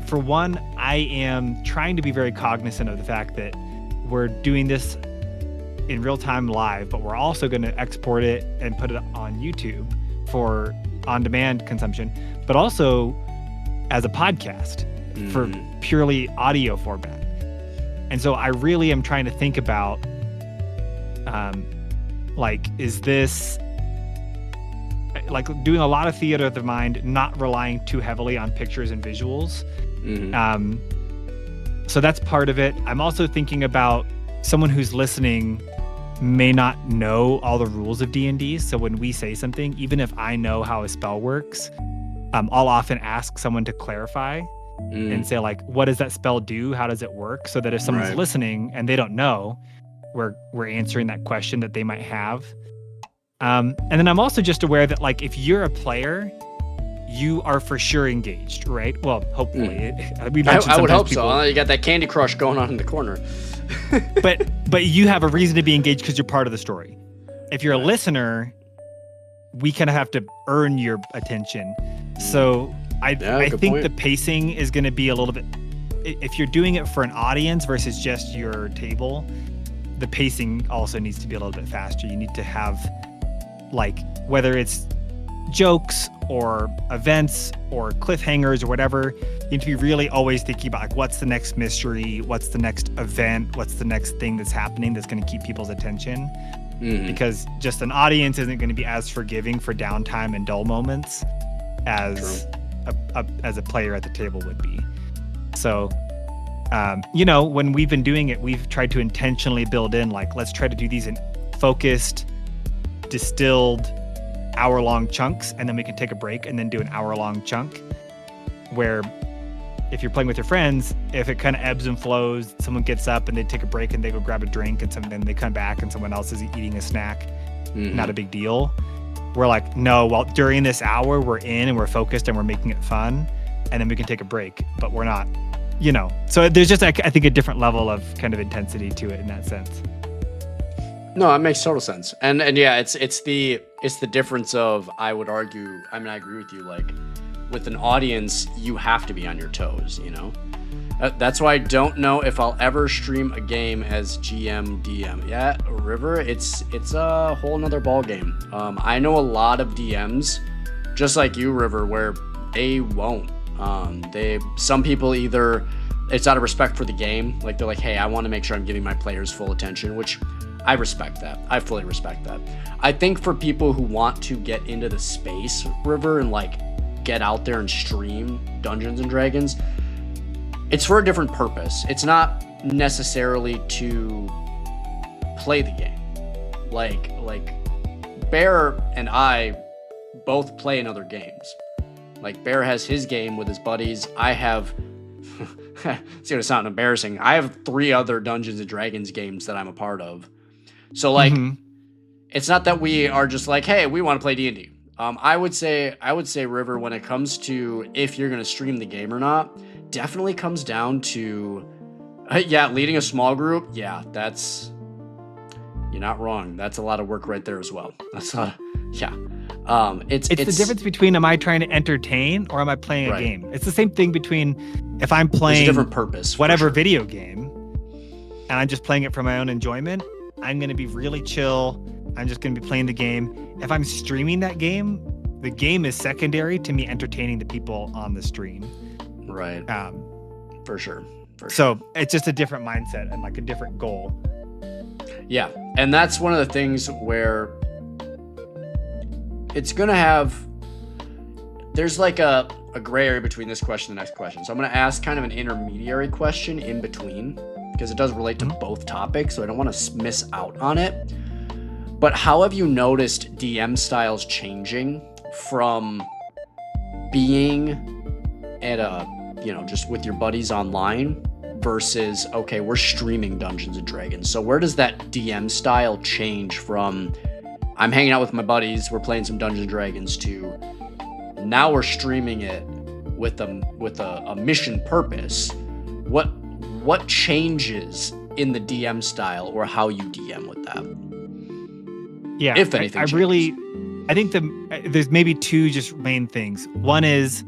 for one, I am trying to be very cognizant of the fact that we're doing this in real time live, but we're also going to export it and put it on YouTube for on-demand consumption, but also as a podcast for purely audio format. And so I really am trying to think about, is this like doing a lot of theater of the mind, not relying too heavily on pictures and visuals. So that's part of it. I'm also thinking about someone who's listening may not know all the rules of D&D. So when we say something, even if I know how a spell works, I'll often ask someone to clarify and say like, what does that spell do? How does it work? So that if someone's listening and they don't know, we're answering that question that they might have. And then I'm also just aware that like, if you're a player, you are for sure engaged, right? Well, hopefully. I would hope so. You got that Candy Crush going on in the corner. but you have a reason to be engaged because you're part of the story. If you're a listener, we kind of have to earn your attention. So I think the pacing is going to be a little bit, if you're doing it for an audience versus just your table, the pacing also needs to be a little bit faster. You need to have, like, whether it's jokes or events or cliffhangers or whatever, you need to be really always thinking about like, what's the next mystery, what's the next event, what's the next thing that's happening that's going to keep people's attention. Because just an audience isn't going to be as forgiving for downtime and dull moments as a player at the table would be. So, when we've been doing it, we've tried to intentionally build in like, let's try to do these in focused, distilled hour-long chunks, and then we can take a break and then do an hour-long chunk where if you're playing with your friends, if it kind of ebbs and flows, someone gets up and they take a break and they go grab a drink and then they come back and someone else is eating a snack. Not a big deal. We're like, no, well, during this hour, we're in and we're focused and we're making it fun, and then we can take a break, but we're not, So there's just, I think, a different level of kind of intensity to it in that sense. No, that makes total sense. And yeah, it's the difference of, I would argue, I mean, I agree with you, like with an audience, you have to be on your toes, That's why I don't know if I'll ever stream a game as GM, DM. Yeah, River, it's a whole nother ball game. I know a lot of DMs, just like you, River, where they won't. Some people either, it's out of respect for the game, like they're like, hey, I want to make sure I'm giving my players full attention, which I respect that. I fully respect that. I think for people who want to get into the space, River, and like get out there and stream Dungeons and Dragons, it's for a different purpose. It's not necessarily to play the game. Like Bear and I both play in other games. Like Bear has his game with his buddies. I have it's gonna sound embarrassing. I have 3 other Dungeons and Dragons games that I'm a part of. So like, it's not that we are just like, hey, we want to play D&D. I would say, River, when it comes to if you're gonna stream the game or not, definitely comes down to, leading a small group. Yeah, you're not wrong. That's a lot of work right there as well. That's a lot. It's the difference between, am I trying to entertain or am I playing a game? It's the same thing between if I'm playing a different purpose, whatever video game, and I'm just playing it for my own enjoyment, I'm going to be really chill. I'm just going to be playing the game. If I'm streaming that game, the game is secondary to me entertaining the people on the stream. Right. For sure. So it's just a different mindset and like a different goal. Yeah. And that's one of the things where it's going to have, there's like a gray area between this question and the next question. So I'm going to ask kind of an intermediary question in between, because it does relate to both topics, so I don't want to miss out on it. But how have you noticed DM styles changing from being at a, just with your buddies online versus, okay, we're streaming Dungeons and Dragons. So where does that DM style change from I'm hanging out with my buddies, we're playing some Dungeons and Dragons, to now we're streaming it with a mission purpose? What changes in the DM style or how you DM with that? Yeah, if anything, I think there's maybe 2 just main things. One is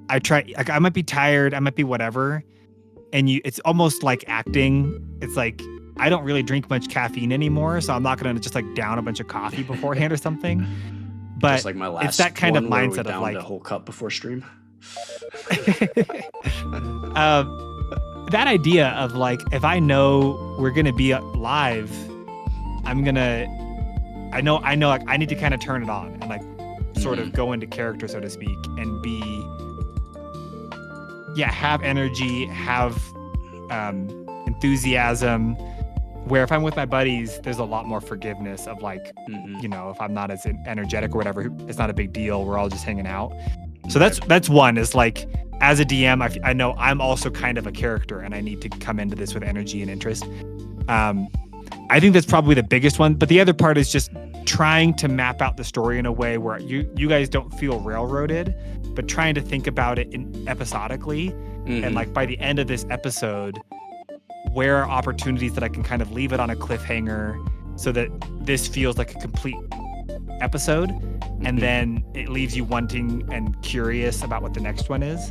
I might be tired, I might be whatever, and it's almost like acting. It's like I don't really drink much caffeine anymore, so I'm not gonna just like down a bunch of coffee beforehand or something. But just like my last it's that kind of mindset of like a whole cup before stream. That idea of like, if I know we're gonna be live, I know like I need to kind of turn it on and like sort of go into character, so to speak, and have energy, have enthusiasm. Where if I'm with my buddies, there's a lot more forgiveness of like, if I'm not as energetic or whatever, it's not a big deal. We're all just hanging out. So that's one, is like, as a DM, I know I'm also kind of a character and I need to come into this with energy and interest. I think that's probably the biggest one. But the other part is just trying to map out the story in a way where you guys don't feel railroaded, but trying to think about it episodically. And like by the end of this episode, where are opportunities that I can kind of leave it on a cliffhanger so that this feels like a complete episode, and then it leaves you wanting and curious about what the next one is.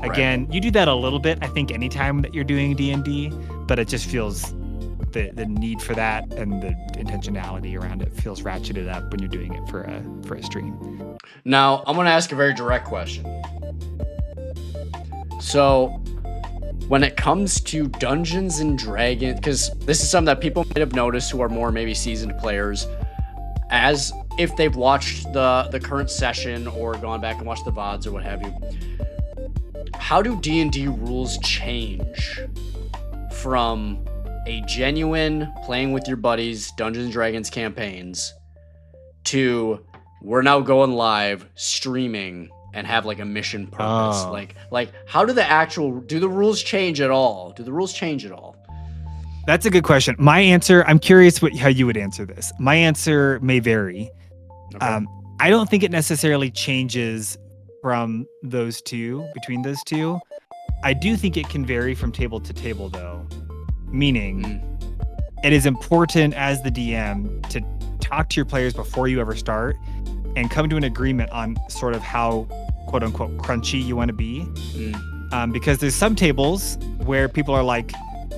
Again, you do that a little bit, I think, anytime that you're doing D&D, but it just feels the need for that and the intentionality around it feels ratcheted up when you're doing it for a stream. Now, I'm going to ask a very direct question. So, when it comes to Dungeons and Dragons, because this is something that people might have noticed who are more maybe seasoned players, as if they've watched the current session or gone back and watched the VODs or what have you, how do D&D rules change from a genuine playing with your buddies Dungeons and Dragons campaigns to we're now going live streaming and have like a mission purpose? Like how do the rules change at all? Do the rules change at all? That's a good question. My answer, I'm curious how you would answer this. My answer may vary. Okay. I don't think it necessarily changes from between those two. I do think it can vary from table to table though. Meaning it is important as the DM to talk to your players before you ever start and come to an agreement on sort of how quote unquote crunchy you want to be. Because there's some tables where people are like,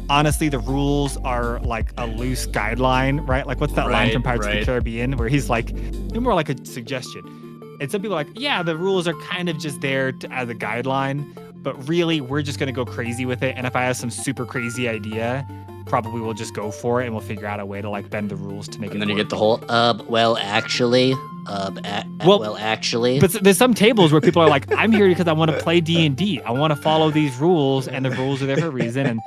honestly, the rules are like a loose guideline, right? Like what's that line from Pirates of the Caribbean where he's like, they're more like a suggestion. And some people are like, yeah, the rules are kind of just there as a guideline, but really we're just going to go crazy with it. And if I have some super crazy idea, probably we'll just go for it and we'll figure out a way to like bend the rules to make it work. And then you get the whole, well, actually. But there's some tables where people are like, I'm here because I want to play D&D. I want to follow these rules and the rules are there for a reason.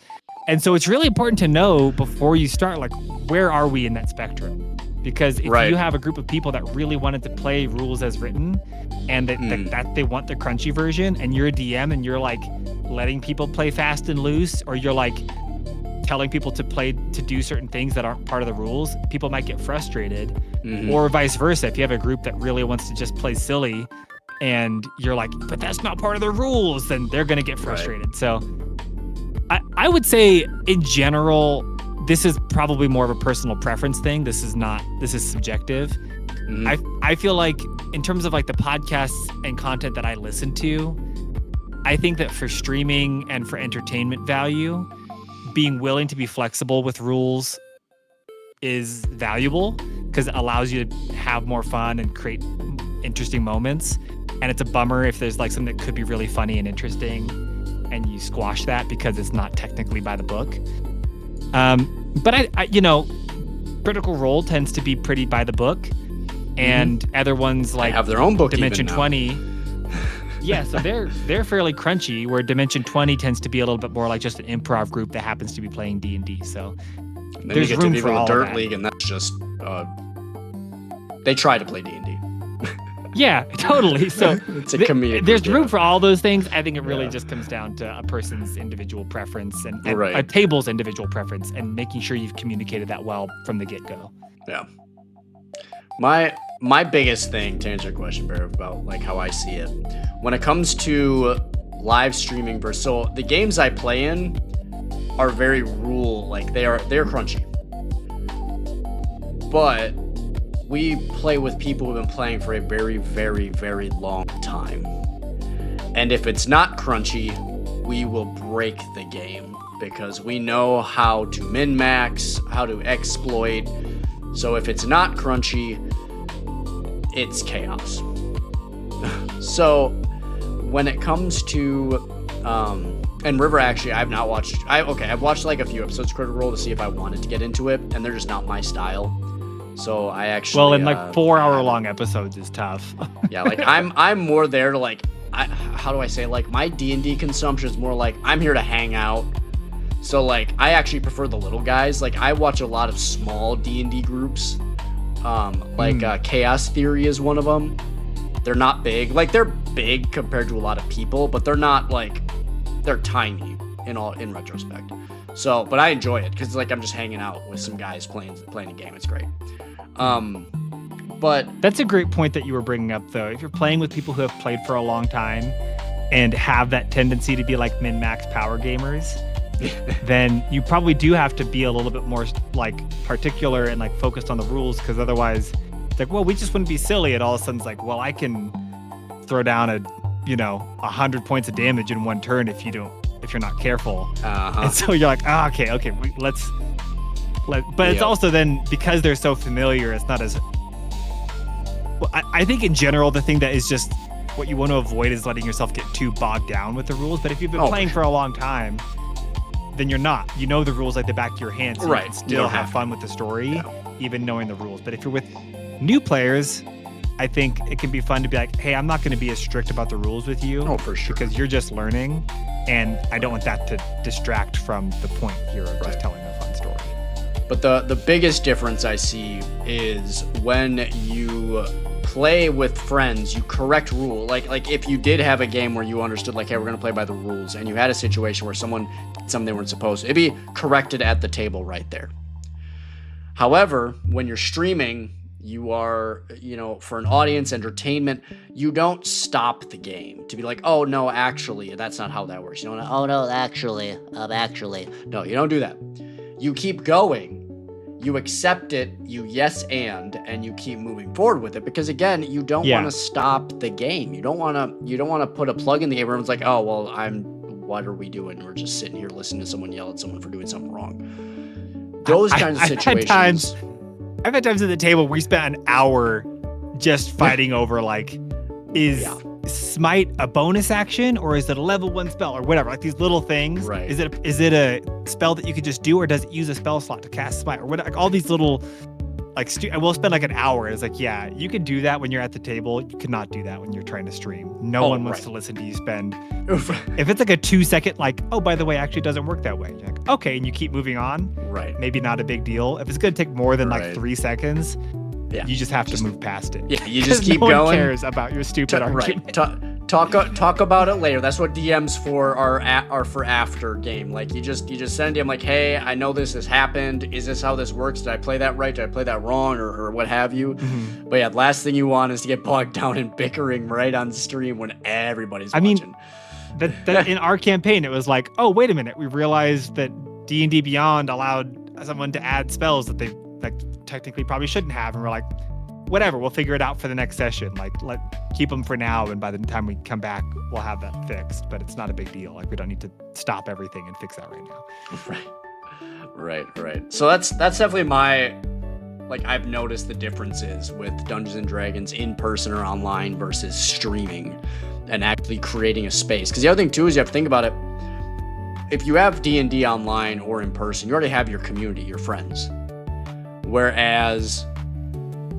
And so it's really important to know before you start, like, where are we in that spectrum? Because if you have a group of people that really wanted to play rules as written and that they want the crunchy version and you're a DM and you're like letting people play fast and loose, or you're like telling people to do certain things that aren't part of the rules, people might get frustrated. Or vice versa. If you have a group that really wants to just play silly and you're like, but that's not part of the rules, then they're going to get frustrated. So I would say in general, this is probably more of a personal preference thing. This is subjective. I feel like in terms of like the podcasts and content that I listen to, I think that for streaming and for entertainment value, being willing to be flexible with rules is valuable because it allows you to have more fun and create interesting moments. And it's a bummer if there's like something that could be really funny and interesting and you squash that because it's not technically by the book. But I Critical Role tends to be pretty by the book, and other ones like they have their own book. Dimension 20. Yeah, so they're fairly crunchy. Where Dimension 20 tends to be a little bit more like just an improv group that happens to be playing D&D. So there's room for all Dirt that. League, and that's just they try to play D&D. Yeah, totally. So it's a comedic. There's room for all those things. I think it really just comes down to a person's individual preference and a table's individual preference, and making sure you've communicated that well from the get-go. Yeah. My biggest thing to answer your question, Bear, about like how I see it, when it comes to live streaming versus so the games I play in are very they're crunchy. But we play with people who've been playing for a very, very, very long time. And if it's not crunchy, we will break the game because we know how to min-max, how to exploit. So if it's not crunchy, it's chaos. So when it comes to and River, actually, I've not watched. I've watched like a few episodes of Critical Role to see if I wanted to get into it, and they're just not my style. So I actually in like 4-hour-long episodes is tough. Yeah, like I'm more there to like how do I say, like my D&D consumption is more like I'm here to hang out. So like I actually prefer the little guys. Like I watch a lot of small D&D groups. Chaos Theory is one of them. They're not big. Like they're big compared to a lot of people, but they're not like they're tiny in retrospect. So, but I enjoy it because like I'm just hanging out with some guys playing a game. It's great. But that's a great point that you were bringing up, though. If you're playing with people who have played for a long time and have that tendency to be like min-max power gamers, then you probably do have to be a little bit more like particular and like focused on the rules, because otherwise it's like, well, we just wouldn't be silly. And all of a sudden it's like, well, I can throw down 100 points of damage in one turn if you're not careful. And so you're like, okay, let's But it's also then, because they're so familiar, it's not as... Well, I think in general, the thing that is just what you want to avoid is letting yourself get too bogged down with the rules. But if you've been playing for a long time, then you're not. You know the rules like the back of your hand, so you can still have fun with the story, even knowing the rules. But if you're with new players, I think it can be fun to be like, hey, I'm not going to be as strict about the rules with you. Oh, for sure. Because you're just learning, and I don't want that to distract from the point here of just telling a fun story. But the biggest difference I see is when you play with friends, you correct rule. Like if you did have a game where you understood, like, hey, we're going to play by the rules, and you had a situation where someone did something they weren't supposed to, it'd be corrected at the table right there. However, when you're streaming, you are, for an audience entertainment, you don't stop the game to be like, oh, no, actually, that's not how that works. You don't, oh, no, actually. No, you don't do that. You keep going. You accept it, you yes and you keep moving forward with it, because again, you don't want to stop the game. You don't want to put a plug in the game where everyone's like, oh, well, what are we doing? We're just sitting here listening to someone yell at someone for doing something wrong. Those kinds of situations. I've had times at the table we spent an hour just fighting over, like, is smite a bonus action, or is it a level 1 spell, or whatever, like these little things. Right. Is it a spell that you could just do, or does it use a spell slot to cast smite, or whatever, like all these little, like, I will spend like an hour. It's like, yeah, you can do that when you're at the table. You cannot do that when you're trying to stream. No one wants to listen to you spend. If it's like a 2-second, like, oh, by the way, actually it doesn't work that way. You're like, okay, and you keep moving on. Right. Maybe not a big deal. If it's going to take more than like 3 seconds, you just have to move past it. Yeah, you just keep no going. One cares about your stupid argument. Right. Talk about it later. That's what DMs for are for after game. Like you just send him like, hey, I know this has happened. Is this how this works? Did I play that right? Did I play that wrong? Or what have you? Mm-hmm. But yeah, the last thing you want is to get bogged down in bickering right on stream when everybody's watching. That in our campaign, it was like, oh, wait a minute. We realized that D&D Beyond allowed someone to add spells that they like technically probably shouldn't have, and we're like, whatever, we'll figure it out for the next session. Like, keep them for now, and by the time we come back, we'll have that fixed. But it's not a big deal. Like, we don't need to stop everything and fix that right now. Right. So that's definitely my, like, I've noticed the differences with Dungeons and Dragons in person or online versus streaming and actually creating a space. Because the other thing too is you have to think about it. If you have D&D online or in person, you already have your community, your friends. Whereas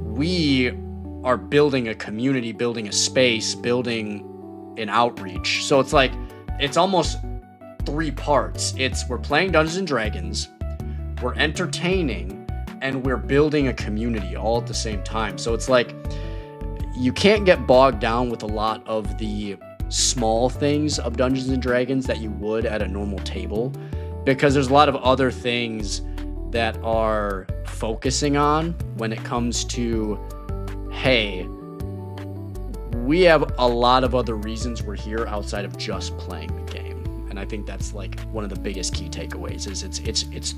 we are building a community, building a space, building an outreach. So it's like, it's almost 3 parts. We're playing Dungeons and Dragons, we're entertaining, and we're building a community all at the same time. So it's like, you can't get bogged down with a lot of the small things of Dungeons and Dragons that you would at a normal table, because there's a lot of other things that are focusing on when it comes to, hey, we have a lot of other reasons we're here outside of just playing the game. And I think that's like one of the biggest key takeaways is it's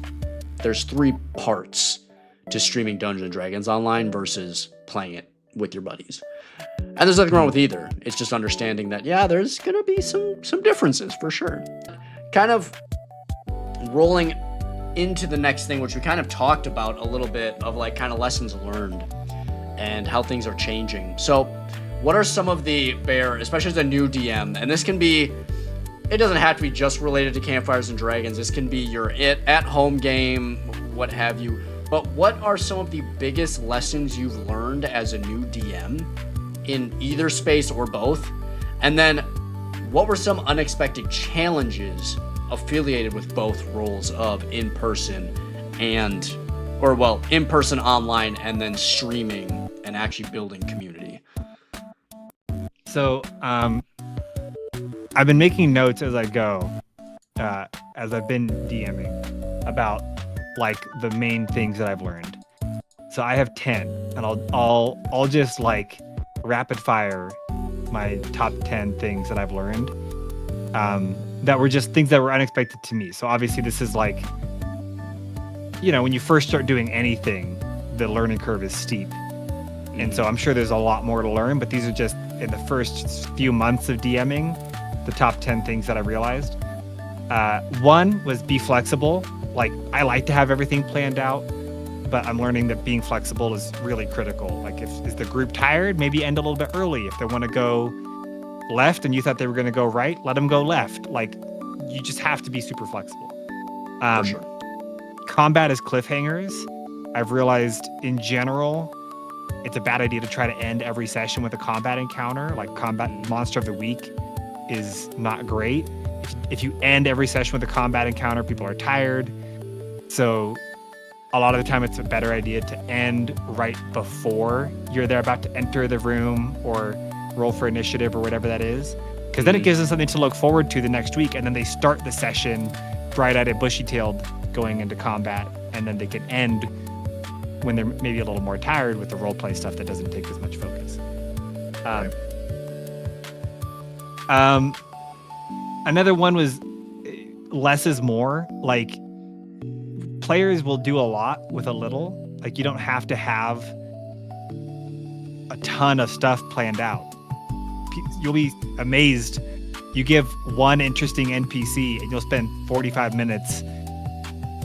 there's 3 parts to streaming Dungeons and Dragons online versus playing it with your buddies. And there's nothing wrong with either. It's just understanding that, yeah, there's gonna be some differences for sure. Kind of rolling into the next thing, which we kind of talked about a little bit, of like kind of lessons learned and how things are changing. So what are some of the especially as a new DM, and this can be, it doesn't have to be just related to Campfires and Dragons. This can be your at-home game, what have you. But what are some of the biggest lessons you've learned as a new DM in either space or both? And then what were some unexpected challenges affiliated with both roles of in-person in-person online, and then streaming and actually building community? So I've been making notes as I go, as I've been DMing, about like the main things that I've learned. So I have 10, and I'll just like rapid fire my top 10 things that I've learned, that were just things that were unexpected to me. So obviously this is like, when you first start doing anything, the learning curve is steep. And so I'm sure there's a lot more to learn, but these are just in the first few months of DMing, the top 10 things that I realized. One was be flexible. Like, I like to have everything planned out, but I'm learning that being flexible is really critical. Like, is the group tired? Maybe end a little bit early. If they want to go left and you thought they were going to go right, let them go left. Like, you just have to be super flexible. For sure. Combat is cliffhangers. I've realized in general, it's a bad idea to try to end every session with a combat encounter. Like, combat monster of the week is not great. If you end every session with a combat encounter, people are tired. So a lot of the time it's a better idea to end right before they're about to enter the room or roll for initiative or whatever that is. Because then it gives them something to look forward to the next week. And then they start the session bright-eyed, bushy-tailed going into combat. And then they can end when they're maybe a little more tired with the roleplay stuff that doesn't take as much focus. Another one was less is more. Like, players will do a lot with a little. Like, you don't have to have a ton of stuff planned out. You'll be amazed. You give one interesting NPC and you'll spend 45 minutes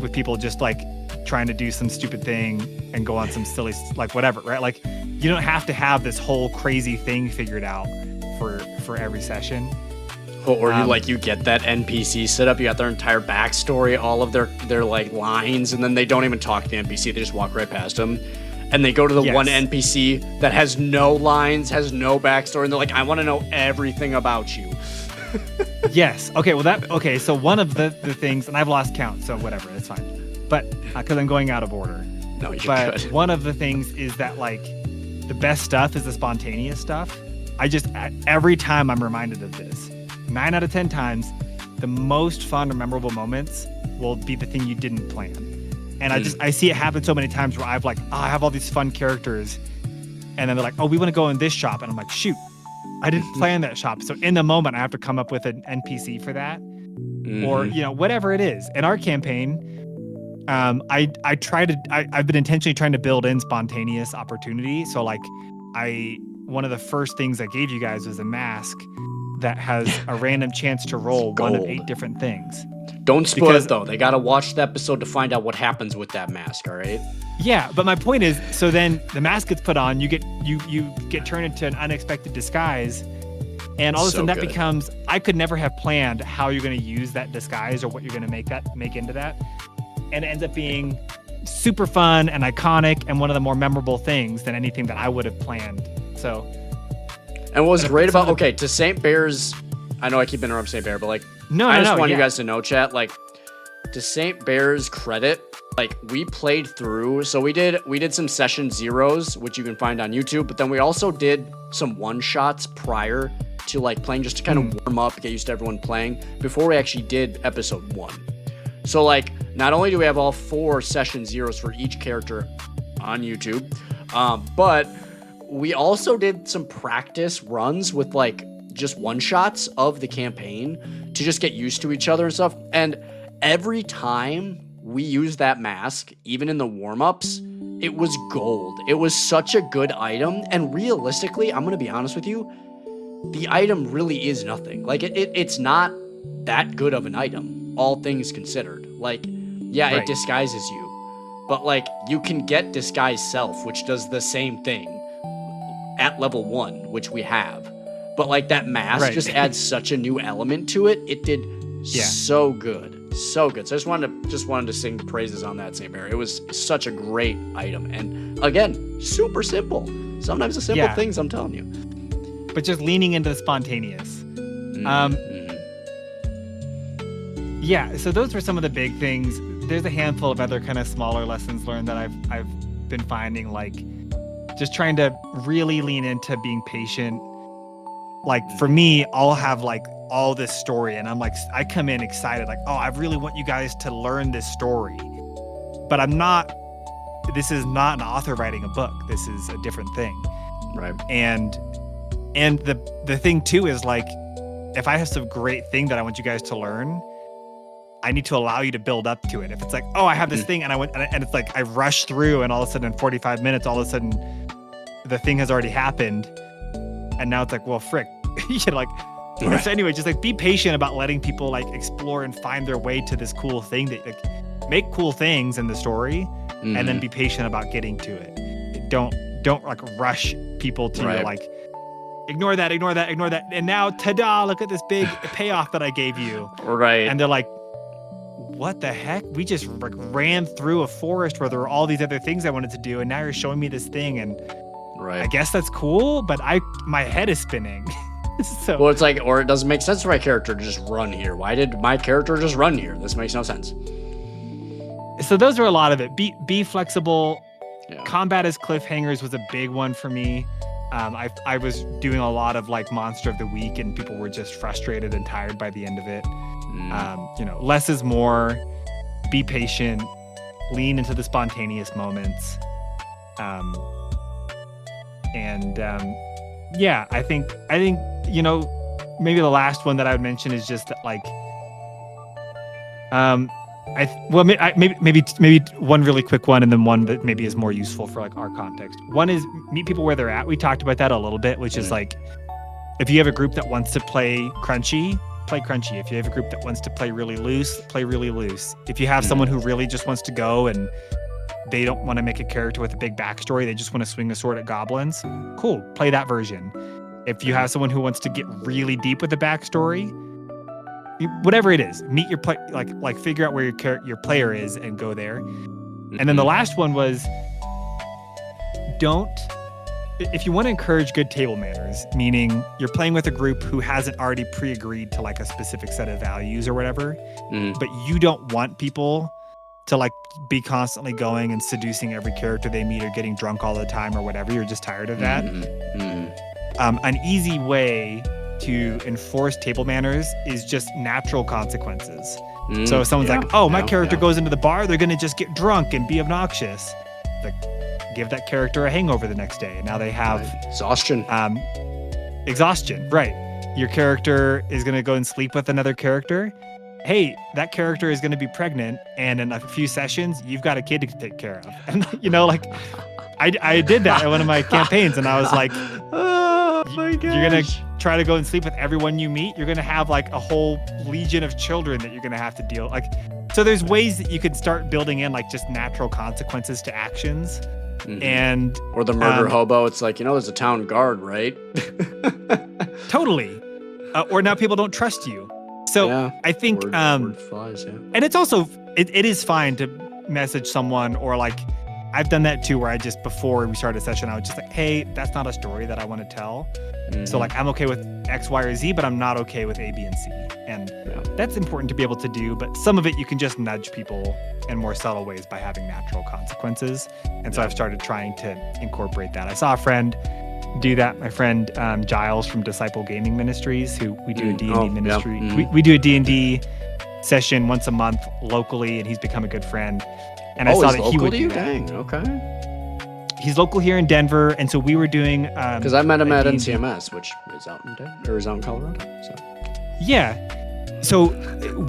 with people just like trying to do some stupid thing and go on some silly, like whatever, right? Like, you don't have to have this whole crazy thing figured out for every session. Or you get that NPC set up, you got their entire backstory, all of their like lines, and then they don't even talk to the NPC, they just walk right past them. And they go to the one NPC that has no lines, has no backstory, and they're like, I want to know everything about you. Yes. Okay, well so one of the things, and I've lost count, so whatever, it's fine. But because I'm going out of order. No, you're but good. One of the things is that like the best stuff is the spontaneous stuff. Every time I'm reminded of this, 9 out of 10 times, the most fun or memorable moments will be the thing you didn't plan. And I see it happen so many times where I have all these fun characters, and then they're like, oh, we want to go in this shop. And I'm like, shoot, I didn't plan that shop. So in the moment, I have to come up with an NPC for that, or, whatever it is. In our campaign, I've been intentionally trying to build in spontaneous opportunity. So like one of the first things I gave you guys was a mask that has a random chance to roll one of 8 different things. Don't spoil it though. They got to watch the episode to find out what happens with that mask, all right? Yeah, but my point is, so then the mask gets put on, you get turned into an unexpected disguise, and all of a sudden that becomes, I could never have planned how you're going to use that disguise or what you're going to make into that. And it ends up being super fun and iconic and one of the more memorable things than anything that I would have planned. So, and what was great about, to St. Bear's, I know I keep interrupting St. Bear, but like, I just want you guys to know, chat, like, to St. Bear's credit, like, we played through, so we did some session zeros, which you can find on YouTube, but then we also did some one-shots prior to, like, playing, just to kind of warm up, get used to everyone playing, before we actually did episode 1. So, like, not only do we have all 4 session zeros for each character on YouTube, but we also did some practice runs with, like, just one-shots of the campaign to just get used to each other and stuff. And every time we used that mask, even in the warm-ups, it was gold. It was such a good item. And realistically, I'm going to be honest with you, the item really is nothing. Like, it's not that good of an item, all things considered. Like, it disguises you. But, like, you can get Disguise Self, which does the same thing at level 1, which we have. But like that mask just adds such a new element to it. It did so good. So good. So I just wanted to sing praises on that, St. Bear. It was such a great item. And again, super simple. Sometimes the simple things, I'm telling you. But just leaning into the spontaneous. So those were some of the big things. There's a handful of other kind of smaller lessons learned that I've been finding, like just trying to really lean into being patient. Like for me, I'll have like all this story and I'm like, I come in excited, like, oh, I really want you guys to learn this story. But this is not an author writing a book. This is a different thing. Right. And the thing too is like, if I have some great thing that I want you guys to learn, I need to allow you to build up to it. If it's like, oh, I have this thing and it's like I rush through and all of a sudden in 45 minutes, all of a sudden the thing has already happened. And now it's like, well, frick. So anyway, just like be patient about letting people like explore and find their way to this cool thing that like make cool things in the story, and then be patient about getting to it. Don't like rush people to like ignore that, and now ta-da! Look at this big payoff that I gave you. Right. And they're like, what the heck? We just ran through a forest where there were all these other things I wanted to do, and now you're showing me this thing, and I guess that's cool, but my head is spinning. So, well, it's like, or it doesn't make sense for my character to just run here. Why did my character just run here? This makes no sense. So those are a lot of it. Be flexible. Yeah. Combat as cliffhangers was a big one for me. I was doing a lot of like Monster of the Week, and people were just frustrated and tired by the end of it. Less is more. Be patient. Lean into the spontaneous moments. I think maybe the last one that I would mention is just that, like, maybe one really quick one, and then one that maybe is more useful for like our context. One is meet people where they're at. We talked about that a little bit, which is like, if you have a group that wants to play crunchy, play crunchy. If you have a group that wants to play really loose, play really loose. If you have someone who really just wants to go and they don't want to make a character with a big backstory, they just want to swing a sword at goblins, cool, play that version. If you have someone who wants to get really deep with the backstory, whatever it is, meet your play, like figure out where your player is and go there. And then the last one was, if you want to encourage good table manners, meaning you're playing with a group who hasn't already pre-agreed to like a specific set of values or whatever, but you don't want people to like be constantly going and seducing every character they meet or getting drunk all the time or whatever, you're just tired of that. An easy way to enforce table manners is just natural consequences. So if someone's like, oh, my character goes into the bar, they're going to just get drunk and be obnoxious. Like, give that character a hangover the next day. And now they have exhaustion. Exhaustion, right. Your character is going to go and sleep with another character. Hey, that character is going to be pregnant, and in a few sessions, you've got a kid to take care of. And, like, I did that in one of my campaigns, and I was like, oh my gosh. You're going to try to go and sleep with everyone you meet. You're going to have, like, a whole legion of children that you're going to have to deal. Like, so there's ways that you could start building in, like, just natural consequences to actions. And or the murder hobo, it's like, there's a town guard, right? Totally. Or now people don't trust you. So I think, word flies, and it's also, it is fine to message someone, or like, I've done that too, where I just, before we started a session, I was just like, hey, that's not a story that I want to tell. So like, I'm okay with X, Y, or Z, but I'm not okay with A, B, and C. And that's important to be able to do, but some of it you can just nudge people in more subtle ways by having natural consequences. And so I've started trying to incorporate that. I saw a friend do that. My friend Giles from Disciple Gaming Ministries, who we do a D&D ministry. We do a D&D session once a month locally, and he's become a good friend. And I saw that he would do that. Dang, okay. He's local here in Denver, and so we were doing because I met him at NCMS, which is out in Denver, or is out in Colorado. So so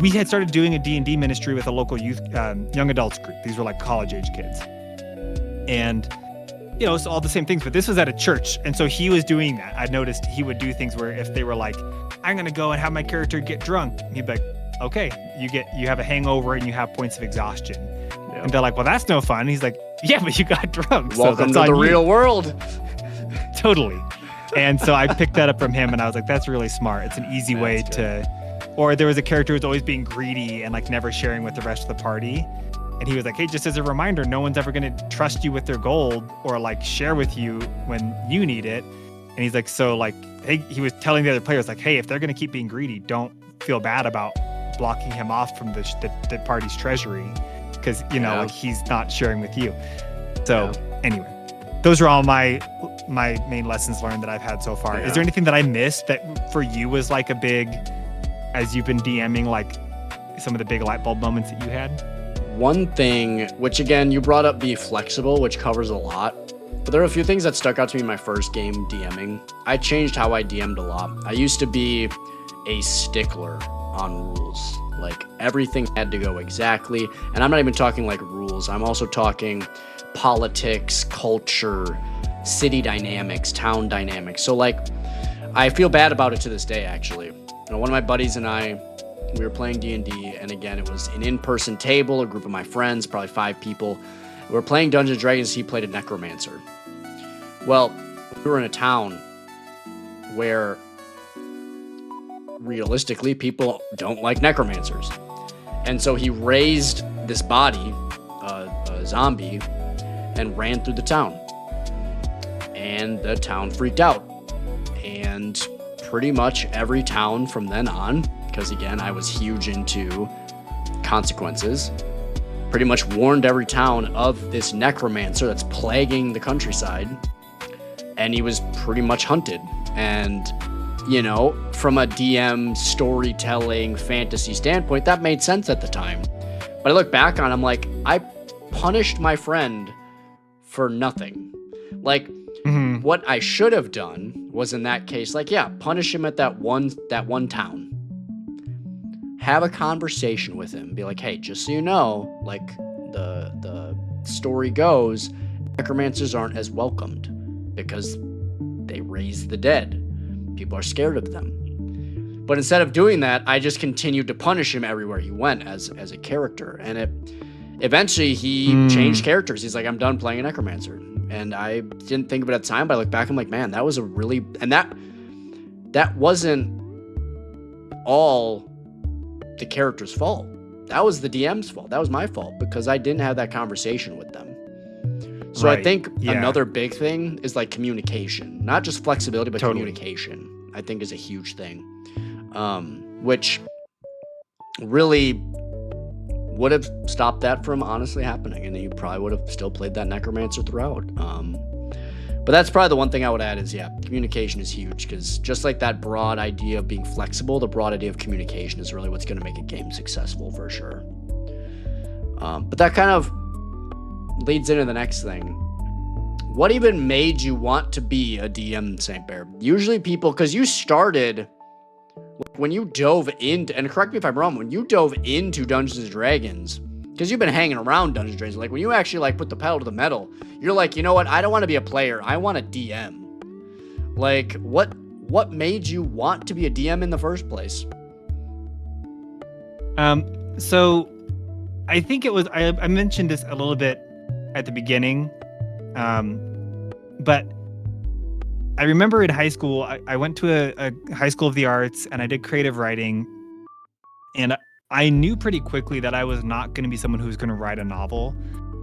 we had started doing a D&D ministry with a local youth young adults group. These were like college age kids, and it's all the same things, but this was at a church. And so he was doing that. I noticed he would do things where if they were like, I'm going to go and have my character get drunk, he'd be like, okay, you have a hangover and you have points of exhaustion. And they're like, well, that's no fun. He's like, yeah, but you got drunk. Welcome to the real world. Totally. And so I picked that up from him, and I was like, that's really smart. It's an easy way to, or there was a character who was always being greedy and like never sharing with the rest of the party. And he was like, hey, just as a reminder, no one's ever going to trust you with their gold or like share with you when you need it. And he's like, so like, hey, he was telling the other players like, hey, if they're going to keep being greedy, don't feel bad about blocking him off from the party's treasury, because, like he's not sharing with you. So anyway, those are all my main lessons learned that I've had so far. Is there anything that I missed that for you was like a big, as you've been DMing, like some of the big light bulb moments that you had? One thing, which again, you brought up be flexible, which covers a lot, but there are a few things that stuck out to me in my first game DMing. I changed how I DM'd a lot. I used to be a stickler on rules. Like everything had to go exactly. And I'm not even talking like rules. I'm also talking politics, culture, city dynamics, town dynamics. So like, I feel bad about it to this day, actually. One of my buddies and I, we were playing D&D, and again, it was an in-person table, a group of my friends, probably 5 people. We were playing Dungeons & Dragons. He played a necromancer. Well, we were in a town where realistically people don't like necromancers. And so he raised this body, a zombie, and ran through the town. And the town freaked out. And pretty much every town from then on, because again, I was huge into consequences, pretty much warned every town of this necromancer that's plaguing the countryside. And he was pretty much hunted. And, you know, from a DM storytelling fantasy standpoint, that made sense at the time. But I look back on it, I'm like, I punished my friend for nothing. Like, what I should have done was, in that case, like, yeah, punish him at that one town. Have a conversation with him. Be like, hey, just so you know, like, the story goes, necromancers aren't as welcomed because they raise the dead. People are scared of them. But instead of doing that, I just continued to punish him everywhere he went as a character. And eventually he changed characters. He's like, I'm done playing a necromancer. And I didn't think of it at the time, but I look back, I'm like, man, that was a really... And that wasn't all the character's fault. That was the DM's fault. That was my fault because I didn't have that conversation with them. So right. I think another big thing is like communication, not just flexibility, but communication, I think is a huge thing, which really would have stopped that from honestly happening. And he probably would have still played that necromancer throughout. But that's probably the one thing I would add is, communication is huge because just like that broad idea of being flexible, the broad idea of communication is really what's going to make a game successful for sure. But that kind of leads into the next thing. What even made you want to be a DM, St. Bear? Usually people, because you started, when you dove into, and correct me if I'm wrong, when you dove into Dungeons & Dragons, because you've been hanging around Dungeons & Dragons, like when you actually like put the pedal to the metal, you're like, you know what, I don't want to be a player, I want a DM. Like, what made you want to be a DM in the first place? So I think it was, I mentioned this a little bit at the beginning, but I remember in high school, I went to a high school of the arts and I did creative writing, and I knew pretty quickly that I was not going to be someone who was going to write a novel.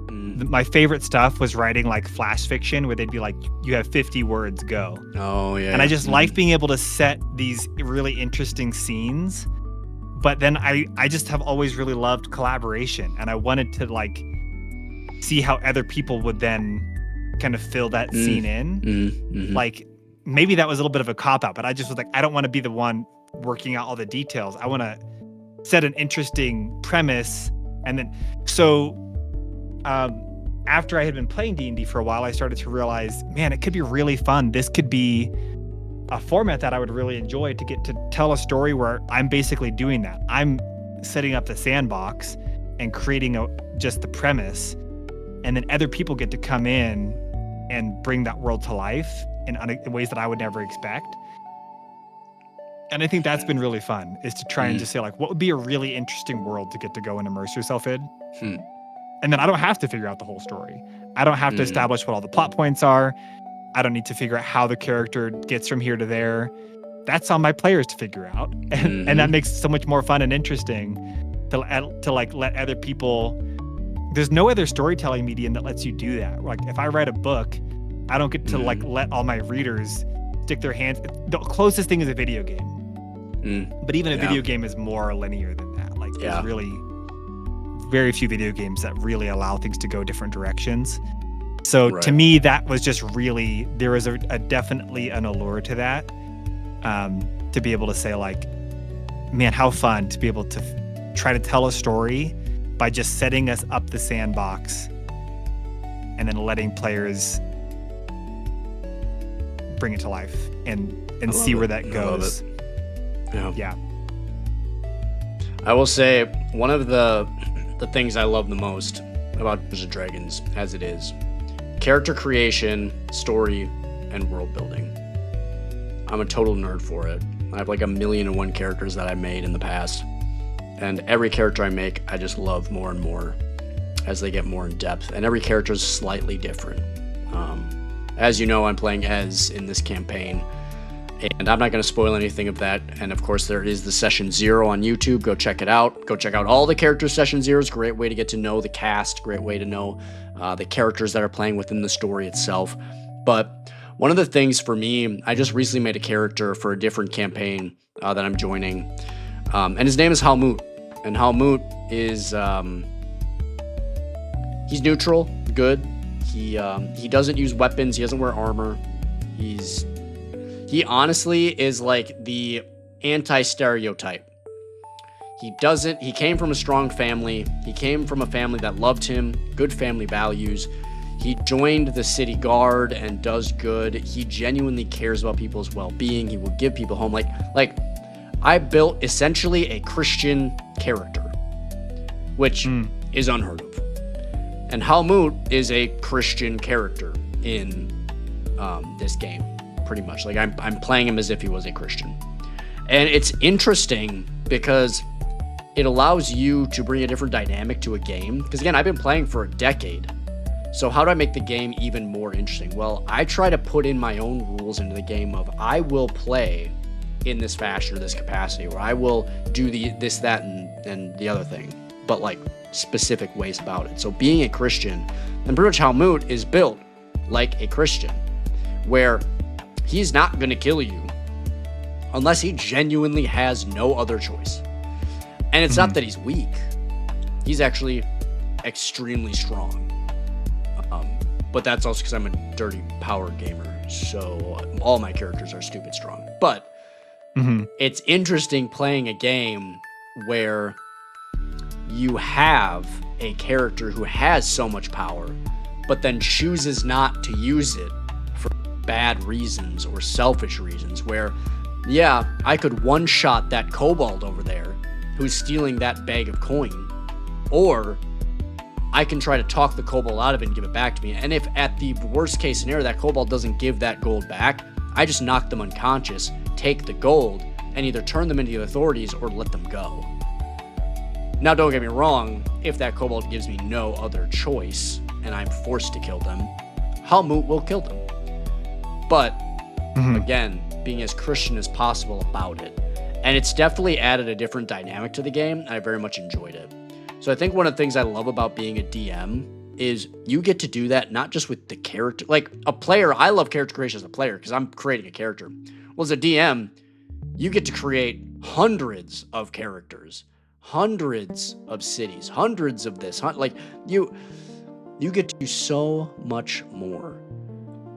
My favorite stuff was writing like flash fiction where they'd be like, you have 50 words, go. Oh, yeah. And I just liked being able to set these really interesting scenes. But then I just have always really loved collaboration, and I wanted to like see how other people would then kind of fill that scene in. Like maybe that was a little bit of a cop-out, but I just was like, I don't want to be the one working out all the details. I want to set an interesting premise. And then so after I had been playing D&D for a while, I started to realize, man, it could be really fun. This could be a format that I would really enjoy, to get to tell a story where I'm basically doing that. I'm setting up the sandbox and creating just the premise, and then other people get to come in and bring that world to life in ways that I would never expect. And I think that's been really fun, is to try and just say, like, what would be a really interesting world to get to go and immerse yourself in? And then I don't have to figure out the whole story. I don't have to establish what all the plot points are. I don't need to figure out how the character gets from here to there. That's on my players to figure out. And that makes it so much more fun and interesting to like let other people. There's no other storytelling medium that lets you do that. Like if I write a book, I don't get to like let all my readers stick their hands. The closest thing is a video game. But even a video game is more linear than that. Like there's really very few video games that really allow things to go different directions. So to me, that was just really, there was a definitely an allure to that, to be able to say like, man, how fun to be able to try to tell a story by just setting us up the sandbox and then letting players bring it to life and see where that goes. Yeah. I will say one of the things I love the most about Dungeons & Dragons as it is, character creation, story, and world building. I'm a total nerd for it. I have like 1,000,001 characters that I made in the past. And every character I make, I just love more and more as they get more in depth. And every character is slightly different. As you know, I'm playing Ez in this campaign, and I'm not going to spoil anything of that. And of course, there is the Session 0 on YouTube. Go check it out. Go check out all the characters. Session 0 is a great way to get to know the cast, great way to know the characters that are playing within the story itself. But one of the things for me, I just recently made a character for a different campaign that I'm joining, and his name is Halmut. And Halmut is he's neutral, good. He doesn't use weapons. He doesn't wear armor. He honestly is like the anti-stereotype. He came from a strong family. He came from a family that loved him, good family values. He joined the city guard and does good. He genuinely cares about people's well-being. He will give people home. Like I built essentially a Christian character, which is unheard of. And Halmut is a Christian character in this game, pretty much. Like I'm playing him as if he was a Christian. And it's interesting because it allows you to bring a different dynamic to a game. Because again, I've been playing for a decade. So how do I make the game even more interesting? Well, I try to put in my own rules into the game of I will play in this fashion or this capacity, or I will do this, that, and the other thing. But like specific ways about it. So being a Christian, and pretty much Halmut is built like a Christian, where he's not going to kill you unless he genuinely has no other choice. And it's not that he's weak. He's actually extremely strong. But that's also because I'm a dirty power gamer. So all my characters are stupid strong. But it's interesting playing a game where you have a character who has so much power, but then chooses not to use it for bad reasons or selfish reasons, where, yeah, I could one-shot that kobold over there who's stealing that bag of coin, or I can try to talk the kobold out of it and give it back to me. And if at the worst case scenario that kobold doesn't give that gold back, I just knock them unconscious, take the gold, and either turn them into the authorities or let them go. Now, don't get me wrong, if that kobold gives me no other choice and I'm forced to kill them, Halmut will kill them. But, again, being as Christian as possible about it. And it's definitely added a different dynamic to the game. I very much enjoyed it. So I think one of the things I love about being a DM is you get to do that not just with the character. Like a player, I love character creation as a player because I'm creating a character. Well, as a DM, you get to create hundreds of characters, hundreds of cities, hundreds of this. Like you get to do so much more.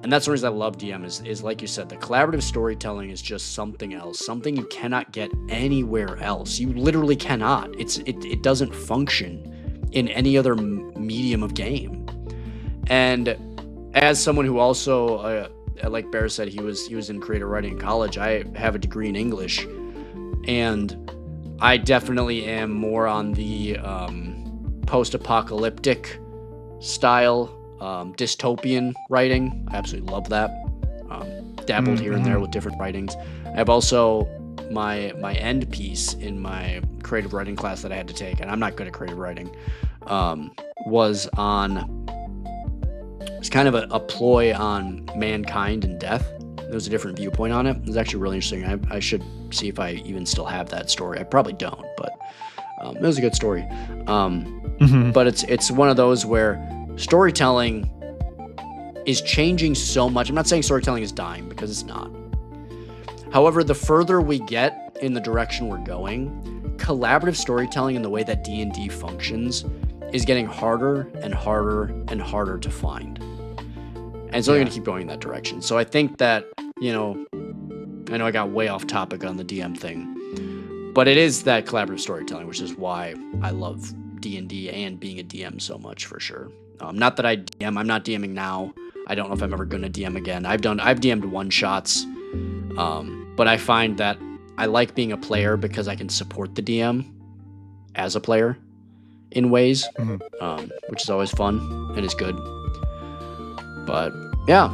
And that's the reason I love DM is like you said, the collaborative storytelling is just something else, something you cannot get anywhere else. You literally cannot. It doesn't function in any other medium of game. And as someone who also, like Bear said, he was in creative writing in college. I have a degree in English, and I definitely am more on the post-apocalyptic style. Dystopian writing. I absolutely love that. Dabbled here and there with different writings. I have also my end piece in my creative writing class that I had to take, and I'm not good at creative writing, was kind of a ploy on mankind and death. There was a different viewpoint on it. It was actually really interesting. I should see if I even still have that story. I probably don't, but it was a good story. But it's one of those where storytelling is changing so much. I'm not saying storytelling is dying, because it's not. However, the further we get in the direction we're going, collaborative storytelling and the way that D&D functions is getting harder and harder and harder to find. And it's only going to keep going in that direction. So I think that, I know I got way off topic on the DM thing, but it is that collaborative storytelling, which is why I love D&D and being a DM so much, for sure. Not that I DM. I'm not DMing now. I don't know if I'm ever going to DM again. I've DM'd one-shots, but I find that I like being a player because I can support the DM as a player in ways, which is always fun and is good. But yeah,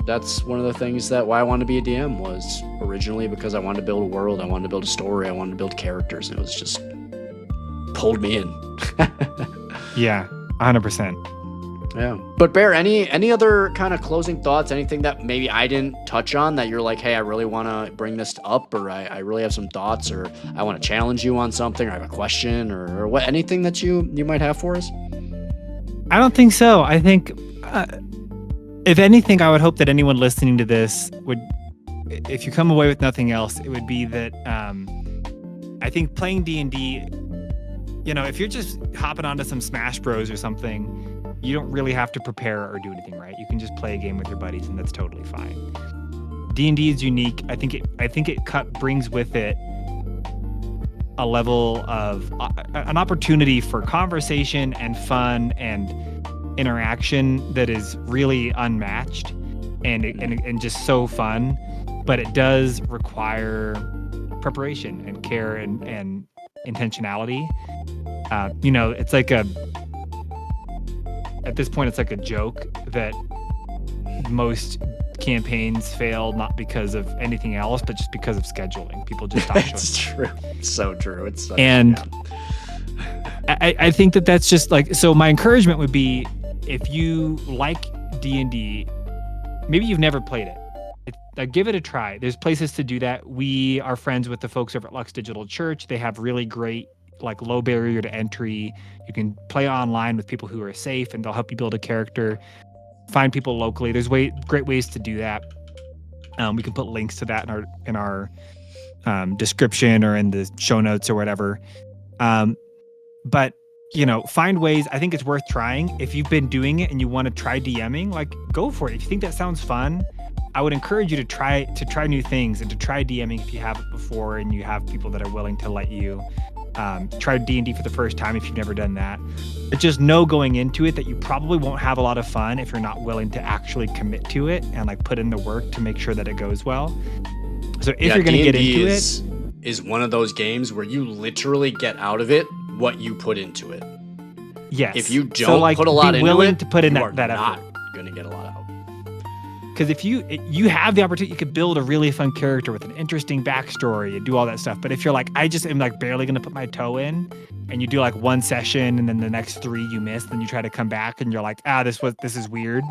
that's one of the things that why I wanted to be a DM was originally because I wanted to build a world, I wanted to build a story, I wanted to build characters, and it was just pulled me in. Yeah, 100%. Yeah. But Bear, any other kind of closing thoughts, anything that maybe I didn't touch on that you're like, hey, I really want to bring this up, or I really have some thoughts, or I want to challenge you on something, or I have a question, or what, anything that you might have for us? I don't think so. I think, if anything, I would hope that anyone listening to this would, if you come away with nothing else, it would be that I think playing D&D, if you're just hopping onto some Smash Bros or something, you don't really have to prepare or do anything, right? You can just play a game with your buddies, and that's totally fine. D&D is unique. I think it brings with it a level of an opportunity for conversation and fun and interaction that is really unmatched and just so fun. But it does require preparation and care and intentionality. It's like at this point, it's like a joke that most campaigns fail not because of anything else, but just because of scheduling. People just stop showing. It's true. It's so true. It's so I think that's just like, so my encouragement would be, if you like D&D, maybe you've never played it, give it a try. There's places to do that. We are friends with the folks over at Lux Digital Church. They have really great, like, low barrier to entry. You can play online with people who are safe, and they'll help you build a character. Find people locally. There's great ways to do that. We can put links to that in our description or in the show notes or whatever. But find ways. I think it's worth trying. If you've been doing it and you want to try DMing, like, go for it. If you think that sounds fun, I would encourage you to try new things and to try DMing if you haven't before and you have people that are willing to let you try D&D for the first time if you've never done that. But just know going into it that you probably won't have a lot of fun if you're not willing to actually commit to it and like put in the work to make sure that it goes well. So if you're going to get into it, is one of those games where you literally get out of it what you put into it. Yes. If you don't put a lot into it, to put in you are that not effort. going to get a lot out. Because if you have the opportunity, you could build a really fun character with an interesting backstory and do all that stuff. But if you're like, I just am like barely going to put my toe in, and you do like one session and then the next 3 you miss, then you try to come back and you're like, this is weird.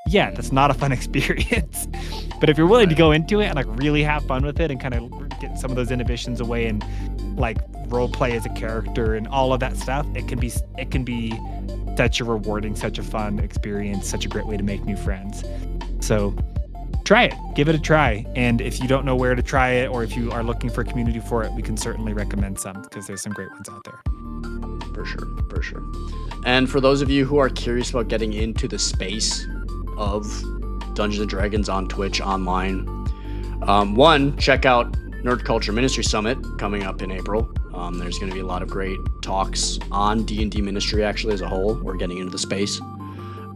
Yeah, that's not a fun experience. But if you're willing to go into it and like really have fun with it and kind of get some of those inhibitions away and like role play as a character and all of that stuff, it can be such a rewarding, such a fun experience, such a great way to make new friends. So try it, give it a try. And if you don't know where to try it, or if you are looking for a community for it, we can certainly recommend some, because there's some great ones out there. For sure. And for those of you who are curious about getting into the space of Dungeons and Dragons on Twitch online, one, check out Nerd Culture Ministry Summit coming up in April. There's going to be a lot of great talks on D&D ministry actually as a whole. We're getting into the space.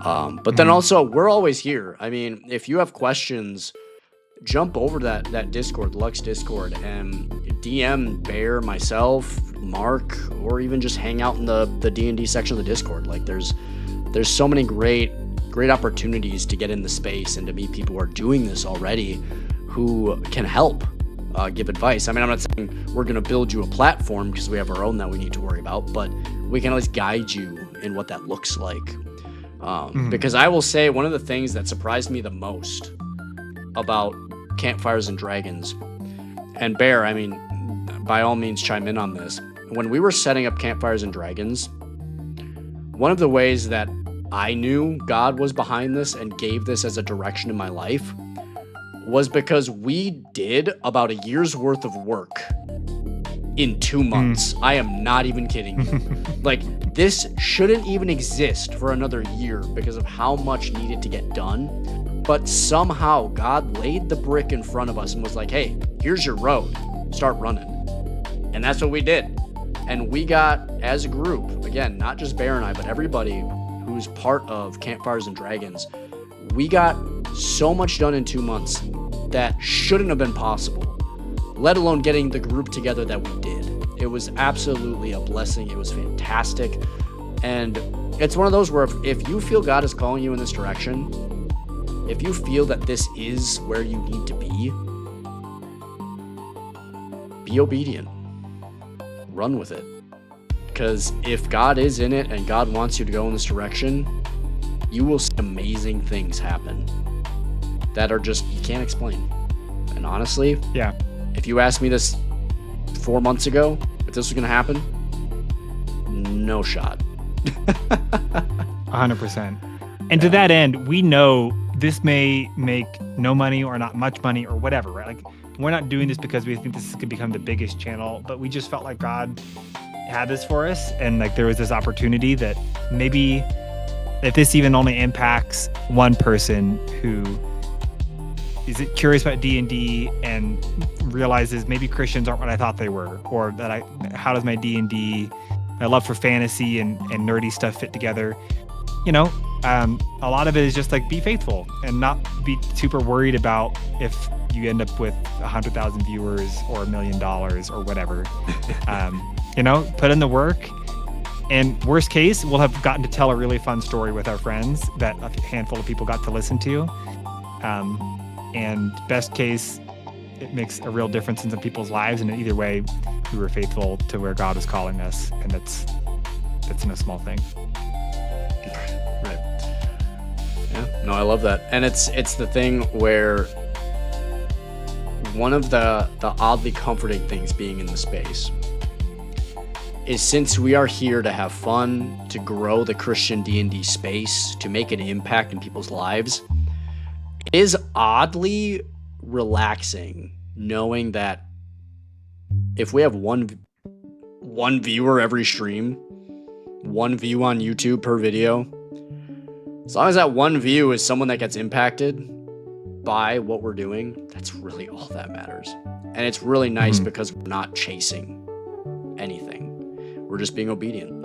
But then also, we're always here. I mean, if you have questions, jump over that Discord, Lux Discord, and DM Bear, myself, Mark, or even just hang out in the D&D section of the Discord. Like, there's so many great opportunities to get in the space and to meet people who are doing this already, who can help give advice. I mean, I'm not saying we're going to build you a platform because we have our own that we need to worry about, but we can at least guide you in what that looks like. Because I will say one of the things that surprised me the most about Campfires and Dragons, and Bear, I mean, by all means chime in on this. When we were setting up Campfires and Dragons, one of the ways that I knew God was behind this and gave this as a direction in my life was because we did about a year's worth of work in 2 months. I am not even kidding you. Like, this shouldn't even exist for another year because of how much needed to get done. But somehow God laid the brick in front of us and was like, hey, here's your road. Start running. And that's what we did. And we got, as a group, again, not just Bear and I, but everybody who's part of Campfires and Dragons, we got so much done in 2 months that shouldn't have been possible, let alone getting the group together that we did. It was absolutely a blessing. It was fantastic. And it's one of those where if you feel God is calling you in this direction, if you feel that this is where you need to be obedient. Run with it. Because if God is in it and God wants you to go in this direction, you will see amazing things happen that are just, you can't explain. And honestly, yeah, if you asked me this 4 months ago, if this was going to happen, no shot. 100%. And to that end, we know this may make no money or not much money or whatever, right? Like, we're not doing this because we think this could become the biggest channel, but we just felt like God had this for us. And like, there was this opportunity that maybe if this even only impacts one person who is curious about D&D and realizes maybe Christians aren't what I thought they were, or that how does my D&D, my love for fantasy and nerdy stuff fit together? You know, a lot of it is just like, be faithful and not be super worried about if you end up with 100,000 viewers or $1 million or whatever. You know, put in the work, and worst case, we'll have gotten to tell a really fun story with our friends that a handful of people got to listen to. And best case, it makes a real difference in some people's lives. And either way, we were faithful to where God was calling us, and that's no small thing. Right. Yeah. No, I love that. And it's the thing where one of the oddly comforting things being in the space is, since we are here to have fun, to grow the Christian D&D space, to make an impact in people's lives, it is oddly relaxing knowing that if we have one viewer every stream, one view on YouTube per video, as long as that one view is someone that gets impacted by what we're doing, that's really all that matters. And it's really nice because we're not chasing anything. We're just being obedient.